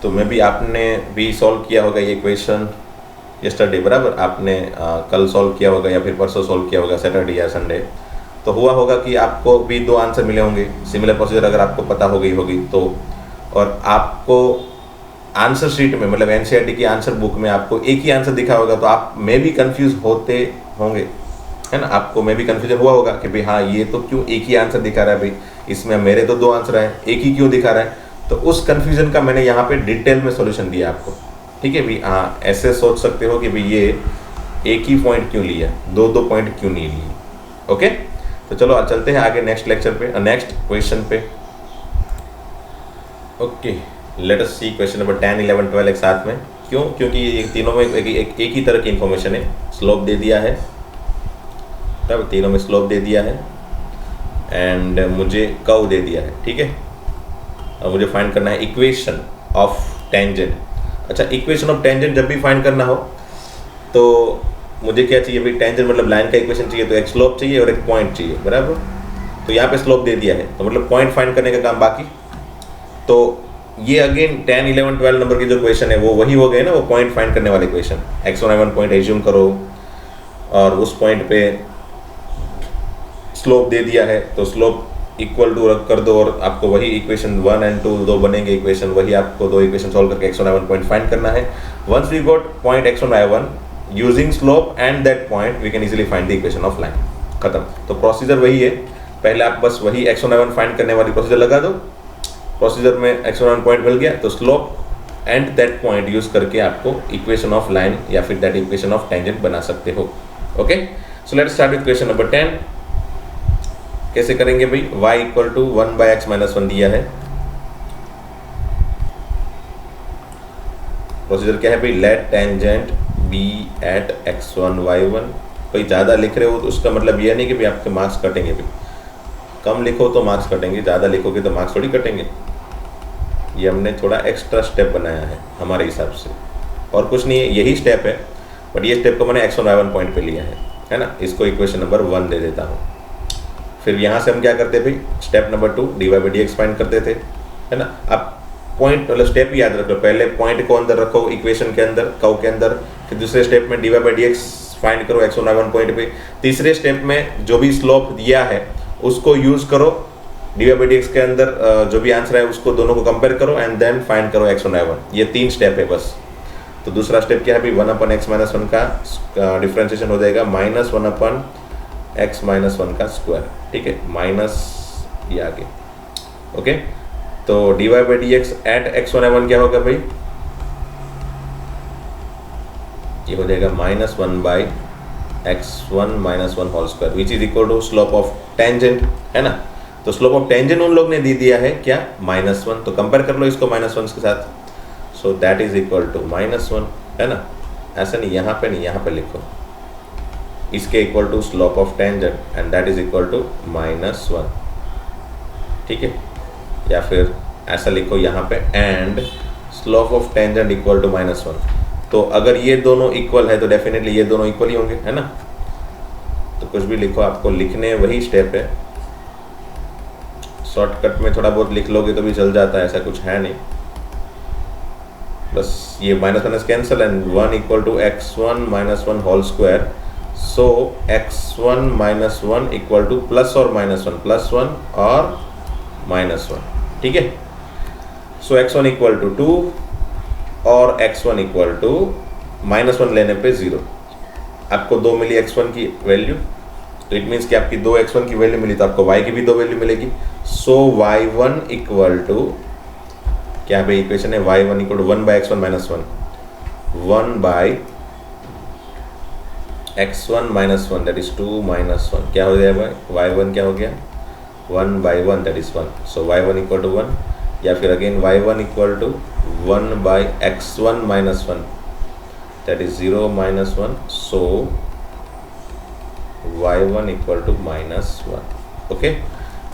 तो मे भी आपने भी सॉल्व किया होगा ये क्वेश्चन यस्टरडे, बराबर, आपने कल सॉल्व किया होगा या फिर परसों सॉल्व किया होगा, सैटरडे या संडे। तो हुआ होगा कि आपको भी 2 आंसर मिले होंगे, सिमिलर प्रोसीजर अगर आपको पता हो गई होगी तो, और आपको आंसर शीट में मतलब एनसीईआरटी की आंसर बुक में आपको एक ही आंसर दिखा होगा, तो आप में भी कंफ्यूज होते होंगे, है ना, आपको में भी कंफ्यूजन हुआ होगा कि भाई हाँ ये तो क्यों एक ही आंसर दिखा रहा है, भाई इसमें मेरे तो 2 आंसर हैं, एक ही क्यों दिखा रहा है। तो उस कंफ्यूजन का मैंने यहाँ पे डिटेल में सॉल्यूशन दिया आपको, ठीक है भाई। हाँ, ऐसे सोच सकते हो कि भाई ये एक ही पॉइंट क्यों लिया, 2 पॉइंट क्यों नहीं लिए। ओके, तो चलो चलते हैं आगे नेक्स्ट लेक्चर पे, नेक्स्ट क्वेश्चन पे। ओके, लेट अस सी क्वेश्चन नंबर 10, 11, 12 एक साथ में। क्यों? क्योंकि ये तीनों में एक ही तरह की इंफॉर्मेशन है। स्लोप दे दिया है, तब तीनों में स्लोप दे दिया है एंड मुझे कर्व दे दिया है, ठीक है। और मुझे फाइंड करना है इक्वेशन ऑफ टेंजेंट। अच्छा, इक्वेशन ऑफ टेंजेंट जब भी फाइंड करना हो तो मुझे क्या चाहिए भाई, टेंजेंट मतलब लाइन का इक्वेशन चाहिए, तो एक स्लोप चाहिए और एक पॉइंट चाहिए, बराबर। तो यहाँ पे स्लोप दे दिया है, तो मतलब पॉइंट फाइंड करने का काम बाकी। तो ये अगेन 10, 11, 12 नंबर के जो क्वेश्चन है वो वही हो गए ना, वो पॉइंट फाइंड करने वाले question. x1 y1 point assume करो और उस पॉइंट पे स्लोप दे दिया है, तो स्लोप इक्वल टू रख कर दो और आपको वही इक्वेशन 1 और 2 दो बनेंगे इक्वेशन, वही आपको 2 इक्वेशन सॉल्व करके x1 y1 पॉइंट फाइंड करना है। Once we got point x1 y1 using slope and that point we can easily find the equation of line. खत्म। तो प्रोसीजर वही है, पहले आप बस वही x1 y1 फाइंड करने वाली प्रोसीजर लगा दो, प्रोसीजर में x1 y1 पॉइंट मिल गया तो slope and that point use करके आपको इक्वेशन ऑफ लाइन या फिर दैट इक्वेशन ऑफ टेंजेंट बना सकते हो। Okay, so let's start with question number 10। कैसे करेंगे भाई, y इक्वल टू 1/x - 1 दिया है। प्रोसीजर क्या है भाई, late tangent be at x1 y1। कोई ज़्यादा लिख रहे हो तो उसका मतलब यह नहीं कि भाई आपके मार्क्स कटेंगे, भाई कम लिखो तो मार्क्स कटेंगे, ज़्यादा लिखोगे तो मार्क्स थोड़ी कटेंगे। ये हमने थोड़ा एक्स्ट्रा स्टेप बनाया है हमारे हिसाब से, और कुछ नहीं है, यही स्टेप है, बट ये स्टेप को मैंने x1 y1 पॉइंट पे लिया है ना। इसको इक्वेशन नंबर 1 दे देता हूँ। फिर यहाँ से हम क्या करते भाई, स्टेप नंबर 2 dy/dx फाइंड करते थे, है ना। अब पॉइंट मतलब स्टेप याद रखो, पहले पॉइंट को अंदर रखो इक्वेशन के अंदर, कर्व के अंदर, फिर दूसरे स्टेप में dy/dx फाइंड करो x1 y1 पॉइंट पे, तीसरे स्टेप में जो भी स्लोप दिया है उसको यूज करो dy/dx के अंदर, जो भी आंसर है उसको दोनों को कंपेयर करो एंड देन फाइंड करो x1 y1। ये 3 स्टेप है बस। तो दूसरा स्टेप क्या है भाई, 1/x - 1 का डिफ्रेंशिएशन हो जाएगा -1/x - 1 का स्क्वायर, ठीक है, माइनस ये आगे। ओके, तो dy/dx एट x1 y1 क्या होगा भाई, ये हो जाएगा -1/x1 - 1 whole square which is equal to slope of tangent, है ना। तो स्लोप ऑफ टेंजेंट उन लोग ने दे दिया है क्या, -1, तो कंपेयर कर लो इसको -1 के साथ। So that is equal to -1, है ना। ऐसा नहीं, यहाँ पे नहीं, यहाँ पे लिखो इसके equal to slope of tangent and that is equal to -1, ठीक है। या फिर ऐसा लिखो यहाँ पे, and slope of tangent equal to -1। तो अगर ये दोनों इक्वल है तो डेफिनेटली ये दोनों इक्वल ही होंगे, है ना। तो कुछ भी लिखो, आपको लिखने वही स्टेप है, शॉर्टकट में थोड़ा बहुत लिख लोगे तो भी चल जाता है, ऐसा कुछ है नहीं। बस ये -1 cancel and 1 equal to x1 - 1 whole square. So x1 - 1 equal to +1 और -1 और -1, ठीक है। सो x1 इक्वल टू 2 और x1 इक्वल टू -1 लेने पे 0। आपको 2 मिली x1 की वैल्यू, तो इट मीन्स कि आपकी 2 x1 की वैल्यू मिली तो आपको y की भी 2 वैल्यू मिलेगी। सो y1 इक्वल टू क्या भाई, इक्वेशन है y1 equal to 1/x1 - 1, 1/x1 - 1 that is 2 - 1, क्या हो गया भाई, y1 क्या हो गया, 1/1 that is 1। So y1 equal to 1, या फिर again y1 equal to 1/x1 - 1 that is 0 - 1। So y1 equal to -1। Okay,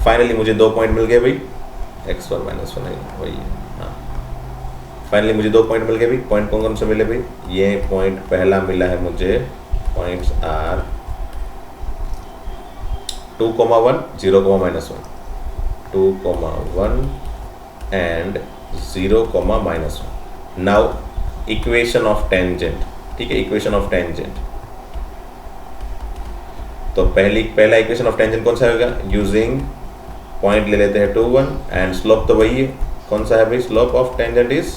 finally मुझे 2 पॉइंट मिल गए भाई, x1 माइनस वन है वही है। हाँ, फाइनली मुझे 2 पॉइंट मिल गए भाई। पॉइंट कौन कौन से मिले भाई? ये पॉइंट पहला मिला है मुझे, points are 2,1 0, -1, 2,1 and 0, -1। Now equation of tangent, ठीक है, इक्वेशन ऑफ टेंजेंट। तो पहला इक्वेशन ऑफ टेंजेंट कौन सा होगा? यूजिंग पॉइंट ले लेते हैं 2, 1 एंड स्लोप तो वही है। कौन सा है भाई? Slope of tangent is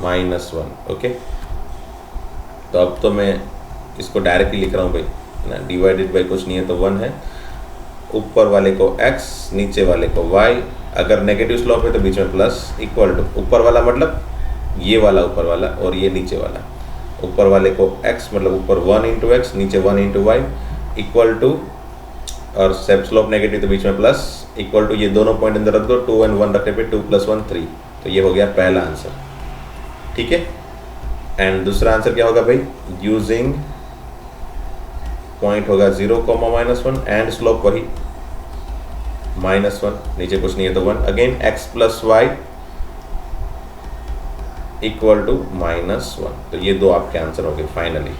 -1। Okay, तो अब तो मैं इसको डायरेक्टली लिख रहा हूँ भाई, ना, डिवाइडेड बाई कुछ नहीं है तो 1 है। ऊपर वाले को x, नीचे वाले को y। अगर नेगेटिव स्लोप है तो बीच में प्लस, इक्वल टू ऊपर वाला मतलब ये वाला ऊपर वाला और ये नीचे वाला। ऊपर वाले को x मतलब ऊपर 1 इंटू एक्स, नीचे 1 इंटू वाई, इक्वल टू, और सेप स्लोप नेगेटिव तो बीच में प्लस, इक्वल टू ये दोनों पॉइंट अंदर रख दो, 2 और 1 रखने पे 2 + 1 3। तो ये हो गया पहला आंसर, ठीक है। एंड दूसरा आंसर क्या होगा भाई? यूजिंग पॉइंट होगा 0, -1 एंड स्लोप वही -1, नीचे कुछ नहीं है तो 1। Again x + y equal to -1। तो ये दो आपके आंसर होंगे फाइनली,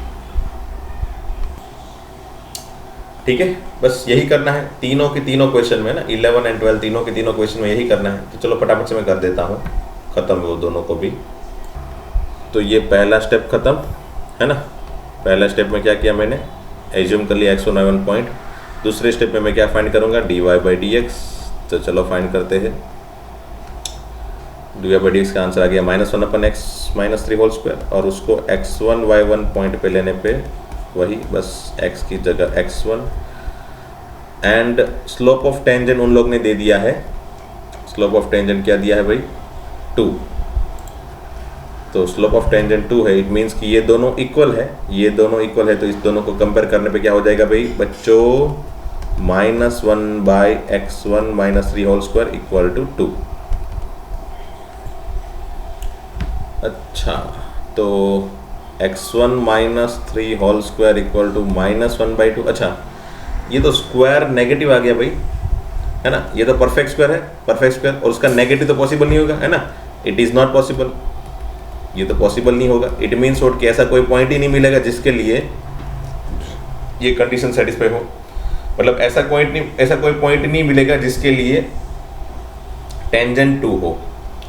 ठीक है। बस यही करना है तीनों के तीनों क्वेश्चन में ना, 11 एंड 12 तीनों के तीनों क्वेश्चन में यही करना है। तो चलो फटाफट से मैं कर देता हूँ ख़त्म वो दोनों को भी। तो ये पहला स्टेप ख़त्म है ना। पहला स्टेप में क्या किया मैंने? एज्यूम कर लिया x1 y1 पॉइंट। दूसरे स्टेप में मैं क्या फाइंड करूँगा? dy/dx। तो चलो फाइंड करते हैं। dy/dx का आंसर आ गया -1/x - 3 होल स्क्वायर, और उसको x1 y1 पॉइंट पे लेने पे वही बस x की जगह x1। And slope of tangent उन लोग ने दे दिया है। स्लोप ऑफ टेंजेंट क्या दिया है भाई? 2। तो स्लोप ऑफ टेंजेंट 2 है, इट मीन्स कि ये दोनों इक्वल है, ये दोनों इक्वल है। तो इस दोनों को कंपेयर करने पे क्या हो जाएगा भाई बच्चों? -1/x1 - 3 whole square equal to 2। अच्छा, तो x1 - 3 whole square equal to -1/2। अच्छा, ये तो स्क्वायर नेगेटिव आ गया भाई, है ना। ये तो परफेक्ट स्क्वायर है, परफेक्ट स्क्वायर, और उसका नेगेटिव तो पॉसिबल नहीं होगा, है ना। इट इज़ नॉट पॉसिबल, ये तो पॉसिबल नहीं होगा। इट मीन्स वोट कि ऐसा कोई पॉइंट ही नहीं मिलेगा जिसके लिए ये कंडीशन सेटिस्फाई हो। मतलब ऐसा कोई पॉइंट नहीं मिलेगा जिसके लिए टेंजेंट 2 हो,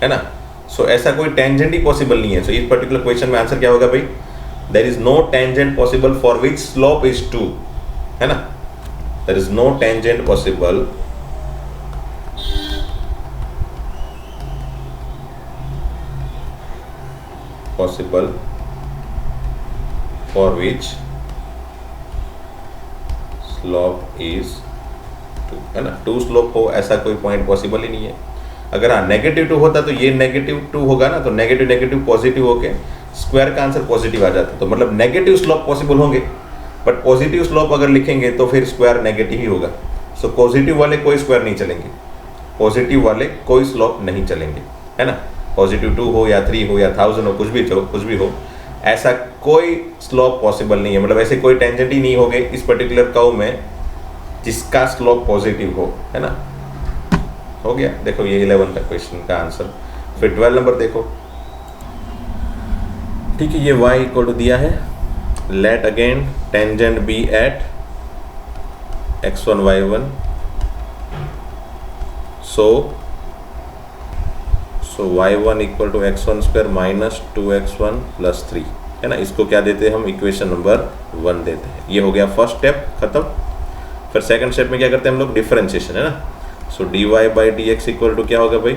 है ना। सो ऐसा कोई टेंजेंट ही पॉसिबल नहीं है। सो इस पर्टिकुलर क्वेश्चन में आंसर क्या होगा भाई? There is no tangent possible for which slope is 2, है ना। There is no tangent possible for which slope is 2, है ना। 2 स्लोप हो ऐसा कोई पॉइंट पॉसिबल ही नहीं है। अगर हाँ नेगेटिव 2 होता तो ये -2 होगा ना, तो नेगेटिव पॉजिटिव होके स्क्वायर का आंसर पॉजिटिव आ जाता। तो मतलब नेगेटिव स्लोप पॉसिबल होंगे, बट पॉजिटिव स्लोप अगर लिखेंगे तो फिर स्क्वायर नेगेटिव ही होगा। सो पॉजिटिव वाले कोई स्क्वायर नहीं चलेंगे, पॉजिटिव वाले कोई स्लोप नहीं चलेंगे, है ना। पॉजिटिव 2 हो या 3 हो या 1000 हो, कुछ भी हो, ऐसा कोई स्लोप पॉसिबल नहीं है। मतलब ऐसे कोई टेंजेंट ही नहीं होंगे इस पर्टिकुलर कर्व में जिसका स्लोप पॉजिटिव हो, है ना। हो गया। देखो ये 11 का क्वेश्चन का आंसर। फिर 12 नंबर देखो, ठीक है। ये y इक्वल टू दिया है, let again tangent be at x1 y1। So y1 equal to x1 square - 2x1 + 3, है ना। इसको क्या देते हैं हम? इक्वेशन नंबर 1 देते हैं। ये हो गया फर्स्ट स्टेप खत्म। फिर सेकंड स्टेप में क्या करते हैं हम लोग? डिफरेंशिएशन, है ना। सो dy/dx इक्वल टू क्या होगा भाई?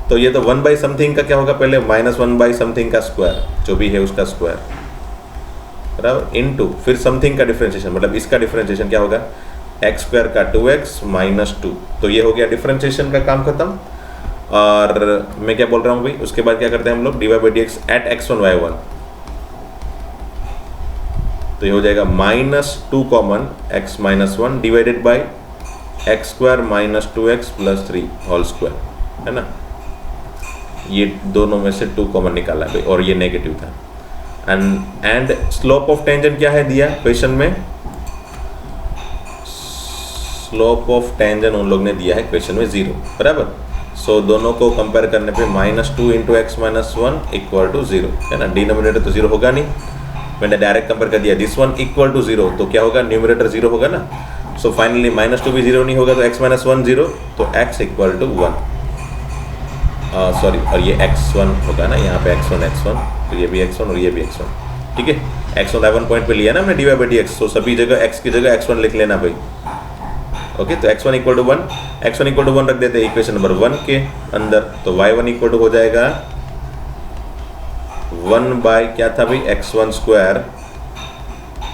तो ये तो 1 समथिंग का क्या होगा? पहले -1 समथिंग का स्क्वायर, जो भी है उसका स्क्वायर, बराबर, इनटू फिर समथिंग का डिफरेंशिएशन। मतलब इसका डिफरेंशिएशन क्या होगा? x स्क्वायर का 2x - 2। तो ये हो गया डिफरेंशिएशन का काम खत्म। और मैं क्या बोल रहा हूँ भाई? उसके बाद क्या करते हैं हम लोग? dy/dx eight x1 y1। तो ये हो जाएगा -2 common x - 1 divided by x square - 2x + 3 whole square, है ना। ये दोनों में से 2 कॉमन निकाला भाई, और ये नेगेटिव था। एंड स्लोप ऑफ टेंजेंट क्या है दिया क्वेश्चन में? स्लोप ऑफ टेंजेंट उन लोग ने दिया है क्वेश्चन में 0, बराबर। सो दोनों को कंपेयर करने पे -2 into x minus 1 equal to 0, है ना। डिनोमिनेटर तो 0 होगा नहीं, मैंने डायरेक्ट कंपेयर कर दिया। दिस वन इक्वल टू 0, तो क्या होगा, न्यूमरेटर 0 होगा ना। सो फाइनली -2 भी 0 नहीं होगा, तो x माइनस 1 0, तो x इक्वल टू 1, सॉरी, और ये x1 होगा ना, यहाँ पे x1, तो ये भी x1 और ये भी x1, ठीक है। x1 11 पॉइंट पे लिया ना हमने dy/dx, तो सभी जगह x की जगह x1 लिख लेना भाई, ओके। तो x1 equal to 1, x1 equal to 1 रख देते हैं इक्वेशन नंबर 1 के अंदर, तो y1 इक्वल टू हो जाएगा 1 बाय क्या था भाई, x1 square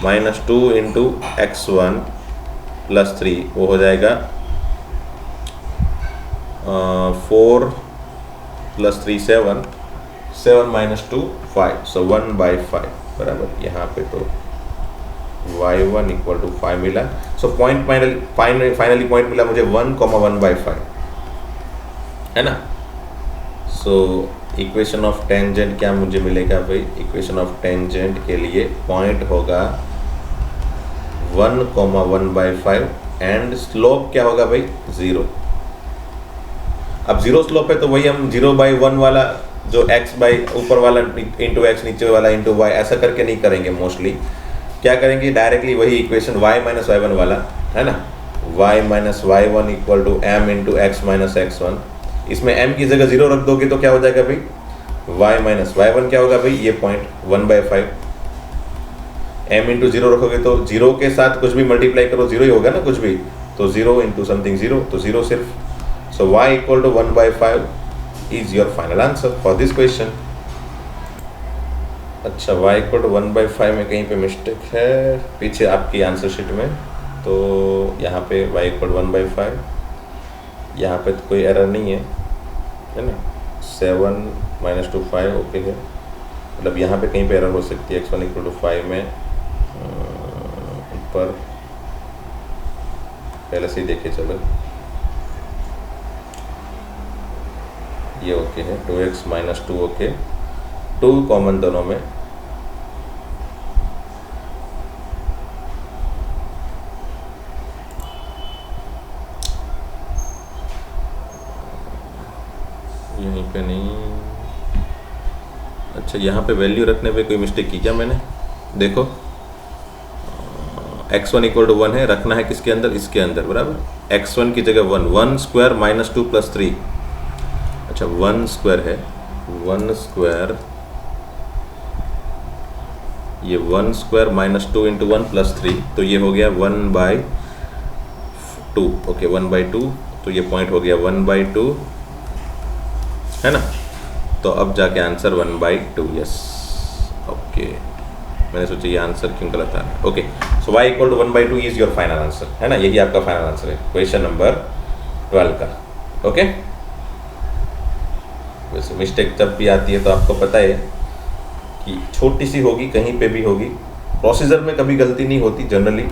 -2 into x1 plus 3, वो हो जाएगा 4 प्लस 3 7, 7 माइनस 2 5, सो 1/5, बराबर। यहाँ पे तो y1 इक्वल टू 5 मिला। सो पॉइंट फाइनली पॉइंट मिला मुझे 1,1/5, है ना। सो इक्वेशन ऑफ टेंजेंट क्या मुझे मिलेगा भाई, इक्वेशन ऑफ टेंजेंट के लिए पॉइंट होगा 1,1/5 एंड स्लोप क्या होगा भाई, 0। अब 0 स्लोप है तो वही हम 0/1 वाला जो x बाई ऊपर वाला इंटू x नीचे वाला इंटू y ऐसा करके नहीं करेंगे। मोस्टली क्या करेंगे, डायरेक्टली वही इक्वेशन y माइनस y1 वाला, है ना, y minus y1 equal to m into x minus x1। इसमें m की जगह 0 रख दोगे तो क्या हो जाएगा भाई, y माइनस y1 क्या होगा भाई, ये पॉइंट 1/5। m इंटू 0 रखोगे तो 0 के साथ कुछ भी मल्टीप्लाई करो 0 ही होगा ना, कुछ भी, तो 0 इंटू समथिंग 0, तो 0 सिर्फ। So y equal to 1/5 is your final answer for this question. अच्छा, y इक्वल टू 1/5 में कहीं पे मिस्टेक है पीछे आपकी आंसर शीट में, तो यहाँ पे y इक्वल टू 1/5, यहाँ पे तो कोई एरर नहीं है ना। 7 माइनस 2 5 ओके है, मतलब यहाँ पे कहीं पे एरर हो सकती है। x1 इक्वल टू 5 में ऊपर पहले से ही देखे चलो, ये ओके है। 2x माइनस 2 ओके, 2 कॉमन दोनों में, यहीं पे नहीं। अच्छा, यहाँ पे वैल्यू रखने पे कोई मिस्टेक की क्या मैंने, देखो x1 इक्वल टू 1 है, रखना है किसके अंदर, इसके अंदर, बराबर। x1 की जगह 1 स्क्वायर माइनस 2 प्लस 3, अच्छा 1 स्क्वायर है, 1 स्क्वायर, ये 1 स्क्वायर माइनस 2 इंटू 1 प्लस 3, तो ये हो गया 1/2, ओके 1/2, तो ये पॉइंट हो गया 1/2, है ना। तो अब जाके आंसर 1/2, यस, ओके। मैंने सोचा ये आंसर क्यों गलत आ रहा है, okay. So y equal to 1/2 is your final answer, है ना, यही आपका फाइनल आंसर है क्वेश्चन नंबर 12 का, ओके। वैसे मिस्टेक जब भी आती है तो आपको पता है कि छोटी सी होगी, कहीं पे भी होगी। प्रोसीजर में कभी गलती नहीं होती जनरली,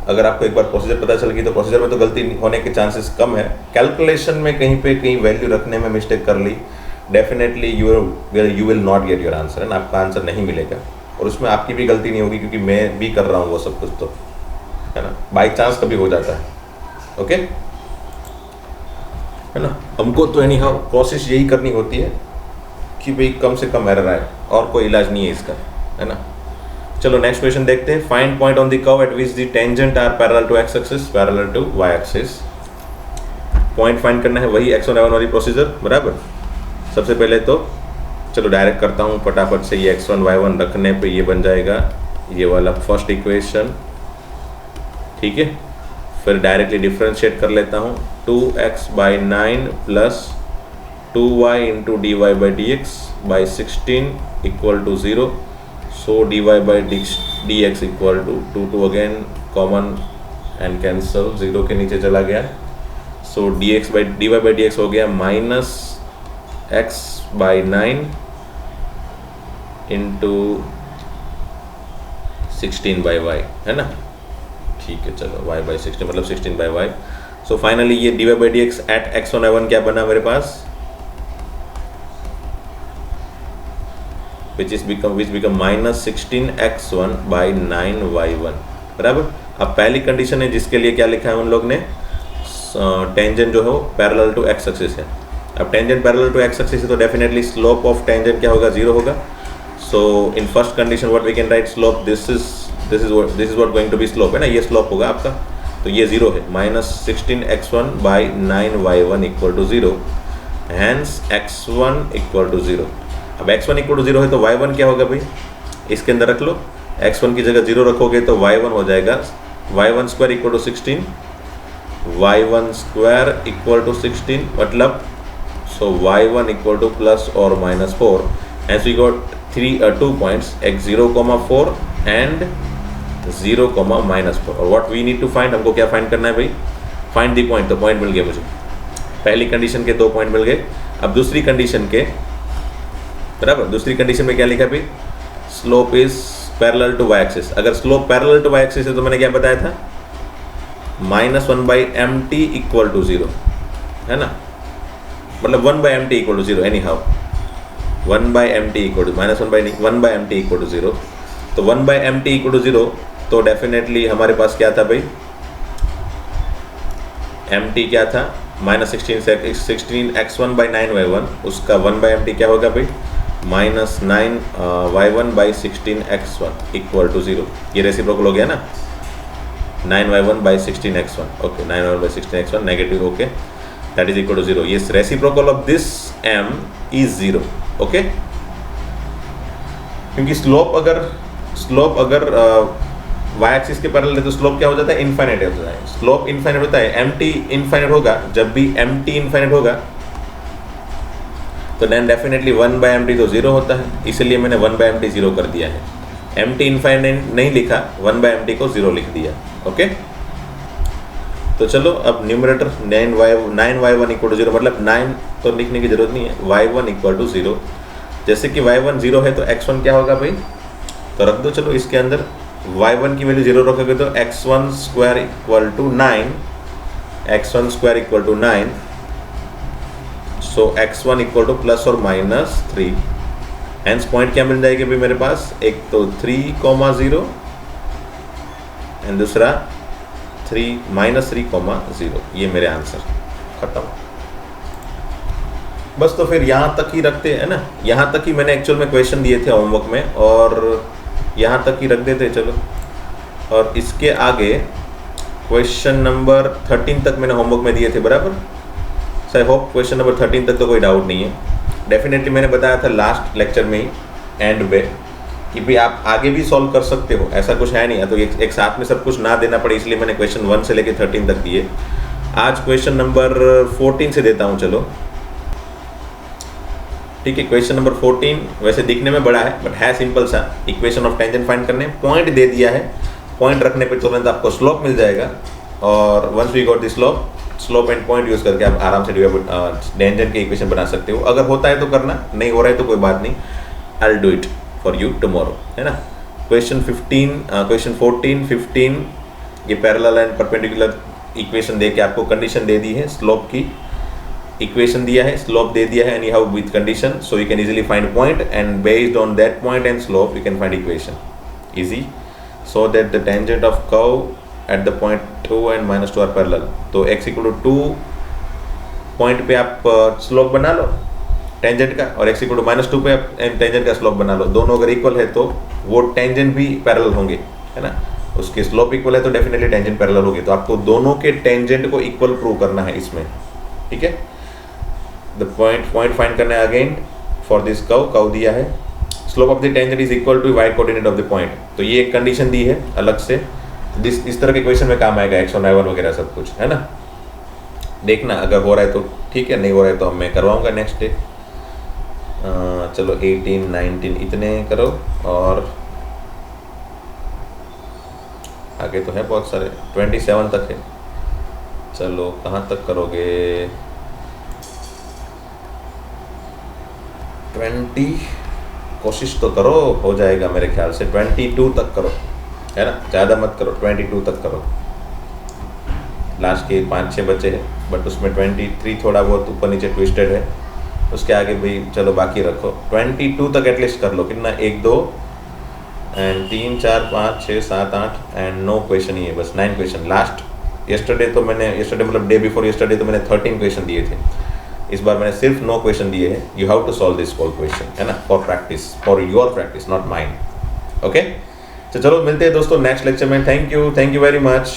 अगर आपको एक बार प्रोसीजर पता चल गई तो प्रोसीजर में तो गलती होने के चांसेस कम है। कैलकुलेशन में कहीं पे कहीं वैल्यू रखने में मिस्टेक कर ली, definitely you will not get your answer, है ना, आपका आंसर नहीं मिलेगा। और उसमें आपकी भी गलती नहीं होगी क्योंकि मैं भी कर रहा हूँ वो सब कुछ, तो है ना, बाई चांस कभी हो जाता है, ओके, है ना। हमको तो एनी हाउ कोशिश यही करनी होती है कि भाई कम से कम एरर आए, और कोई इलाज नहीं है इसका, है ना। चलो नेक्स्ट क्वेश्चन देखते हैं। Find point on the curve at which the tangent are parallel to x axis parallel to y axis. Point find करना है, वही x1 y1 वाली प्रोसीजर, बराबर। सबसे पहले तो चलो डायरेक्ट करता हूँ फटाफट से, ये x1 y1 रखने पे ये बन जाएगा ये वाला फर्स्ट इक्वेशन, ठीक है। फिर डायरेक्टली डिफ्रेंशिएट कर लेता हूँ, 2x/9 plus 2y into dy/dx by 16 equal to 0। सो dy/dx equal to 2 again common and cancel, 0 के नीचे चला गया। सो dy/dx हो गया माइनस x/9 इंटू 16/y, है ना, ठीक है। चलो y/16 मतलब 16/y। सो फाइनली ये dy/dx एट x1 y1 क्या बना मेरे पास, which become minus 16x1/9y1, बराबर। अब पहली कंडीशन है जिसके लिए क्या लिखा है उन लोग ने, टेंजेंट जो है वो पैरेलल टू एक्स एक्सिस है। अब tangent parallel to x axis है तो डेफिनेटली स्लोप ऑफ टेंजेंट क्या होगा, 0 होगा। So in first condition what we can write, slope this is what going to be slope है ना, ये स्लोप होगा आपका, तो ये 0 है। -16x1 by 9y1 equal to 0, hence x1 equal to 0। अब x1 इक्वल टू 0 है तो y1 क्या होगा भाई, इसके अंदर रख लो, x1 की जगह 0 रखोगे तो y1 हो जाएगा y1 square equal to 16, y1 square equal to 16 मतलब so y1 equal to plus और -4, hence we got 2 points x0, 4 and 0, -4। और what we need to find, हमको क्या फाइंड करना है भाई, फाइंड द पॉइंट। तो पॉइंट मिल गया मुझे, पहली कंडीशन के 2 पॉइंट मिल गए। अब दूसरी कंडीशन के, बराबर, दूसरी कंडीशन में क्या लिखा भाई, slope is parallel to Y axis. अगर slope parallel to Y axis है तो मैंने क्या बताया था, -1/mt इक्वल टू 0 है ना, मतलब 1/mt equal to 0 anyhow, 1/mt equal to -1/mt equal to 0। तो 1/mt इक्वल टू 0 तो डेफिनेटली हमारे पास क्या था भाई, mt क्या था, -16x1 बाई 9y1, उसका 1/mt क्या होगा भाई, -9y1/16x1 इक्वल टू 0। ये रेसिप्रोकल हो गया ना, 9y1/16x1, okay, 9y1/16x1 negative, okay, that is equal to 0। ये reciprocal of this m is 0, okay. क्योंकि स्लोप अगर वाई एक्सिस के पैरेलल है तो स्लोप क्या हो जाता है, इनफाइनाइट होता है। स्लोप इनफाइनाइट होता है, mt इनफाइनाइट होगा, जब भी mt इनफाइनाइट होगा तो देन डेफिनेटली 1/mt तो 0 होता है, इसलिए मैंने 1/mt 0 कर दिया है। mt इनफाइनाइट नहीं लिखा, 1/mt को 0 लिख दिया, ओके। तो चलो अब न्यूमरेटर 9y1 इक्वल टू 0, मतलब 9 तो लिखने की जरूरत नहीं है, y1 इक्वल टू 0। जैसे कि y1 0 है तो x1 क्या होगा भाई, तो रख दो चलो इसके अंदर, y1 की वैल्यू 0 रखोगे तो x1 square equal to 9, x1 square equal to 9, so x1 equal to plus और -3। हेंस पॉइंट क्या मिल जाएगी भाई मेरे पास, एक तो 3,0 एंड दूसरा -3,0। ये मेरे आंसर खत्म। बस तो फिर यहाँ तक ही रखते हैं ना, यहाँ तक ही मैंने एक्चुअल में क्वेश्चन दिए थे होमवर्क में, और यहाँ तक ही रख देते चलो। और इसके आगे क्वेश्चन नंबर 13 तक मैंने होमवर्क में दिए थे, बराबर। सो आई होप क्वेश्चन नंबर 13 तक तो कोई डाउट नहीं है। डेफिनेटली मैंने बताया था लास्ट लेक्चर में ही एंड पे कि भाई आप आगे भी सॉल्व कर सकते हो, ऐसा कुछ है नहीं है, तो एक साथ में सब कुछ ना देना पड़े, इसलिए मैंने क्वेश्चन 1 से लेकर 13 तक दिए। आज क्वेश्चन नंबर 14 से देता हूँ, चलो ठीक है। क्वेश्चन नंबर 14 वैसे दिखने में बड़ा है बट है सिंपल सा, इक्वेशन ऑफ टेंजेंट फाइंड करने, पॉइंट दे दिया है, पॉइंट रखने पे तुरंत आपको स्लोप मिल जाएगा। और once we got the slope and point use करके आप आराम से टेंजेंट के इक्वेशन बना सकते हो। अगर होता है तो करना, नहीं हो रहा है तो कोई बात नहीं, I will do it for you tomorrow, है ना। क्वेश्चन 14, 15 ये पैरेलल एंड परपेंडिकुलर इक्वेशन दे के आपको कंडीशन दे दी है, स्लोप की इक्वेशन दिया है, स्लोप दे दिया है anyhow with condition, so you can easily find point and based on that point and slope you can find equation easy, so that the tangent of curve at the point 2 and -2 are parallel. तो x equal to 2 point पे आप slope बना लो tangent का, और x equal to -2 पे आप tangent का slope बना लो। दोनों अगर इक्वल है तो वो टेंजेंट भी पैरेलल होंगे, है ना। उसके स्लोप इक्वल है तो डेफिनेटली टेंजेंट पैरेलल होगी, तो आपको दोनों के टेंजेंट को इक्वल प्रूव करना है इसमें, ठीक है। द पॉइंट फाइंड करना है अगेन फॉर दिस कर्व दिया है, slope of the tangent is equal to Y coordinate of the point, तो ये एक कंडीशन दी है अलग से, इस तरह के क्वेश्चन में काम आएगा, x1 y1 वगैरह सब कुछ, है ना। देखना अगर हो रहा है तो ठीक है, नहीं हो रहा है तो मैं करवाऊंगा नेक्स्ट डे। चलो 18, 19 इतने करो, और आगे तो है बहुत सारे, 27 तक है। चलो कहाँ तक करोगे, 20 कोशिश तो करो, हो जाएगा मेरे ख्याल से। 22 तक करो, है ना, ज़्यादा मत करो, 22 तक करो। लास्ट के 5-6 बचे हैं, बट उसमें 23 थोड़ा बहुत ऊपर नीचे ट्विस्टेड है, उसके आगे भी चलो बाकी रखो। 22 तक एटलीस्ट कर लो, कितना 1, 2, एंड 3 4 5 6 7 8 एंड 9 क्वेश्चन ही है, बस 9 क्वेश्चन। लास्ट यस्टरडे तो मैंने मतलब डे बिफोर यस्टरडे तो मैंने 13 क्वेश्चन दिए थे, इस बार मैंने सिर्फ 9 क्वेश्चन दिए हैं। You have to solve this 4 question, है ना, for practice, for your practice, not mind. Okay, तो चलो मिलते हैं दोस्तों नेक्स्ट लेक्चर में। Thank you very much.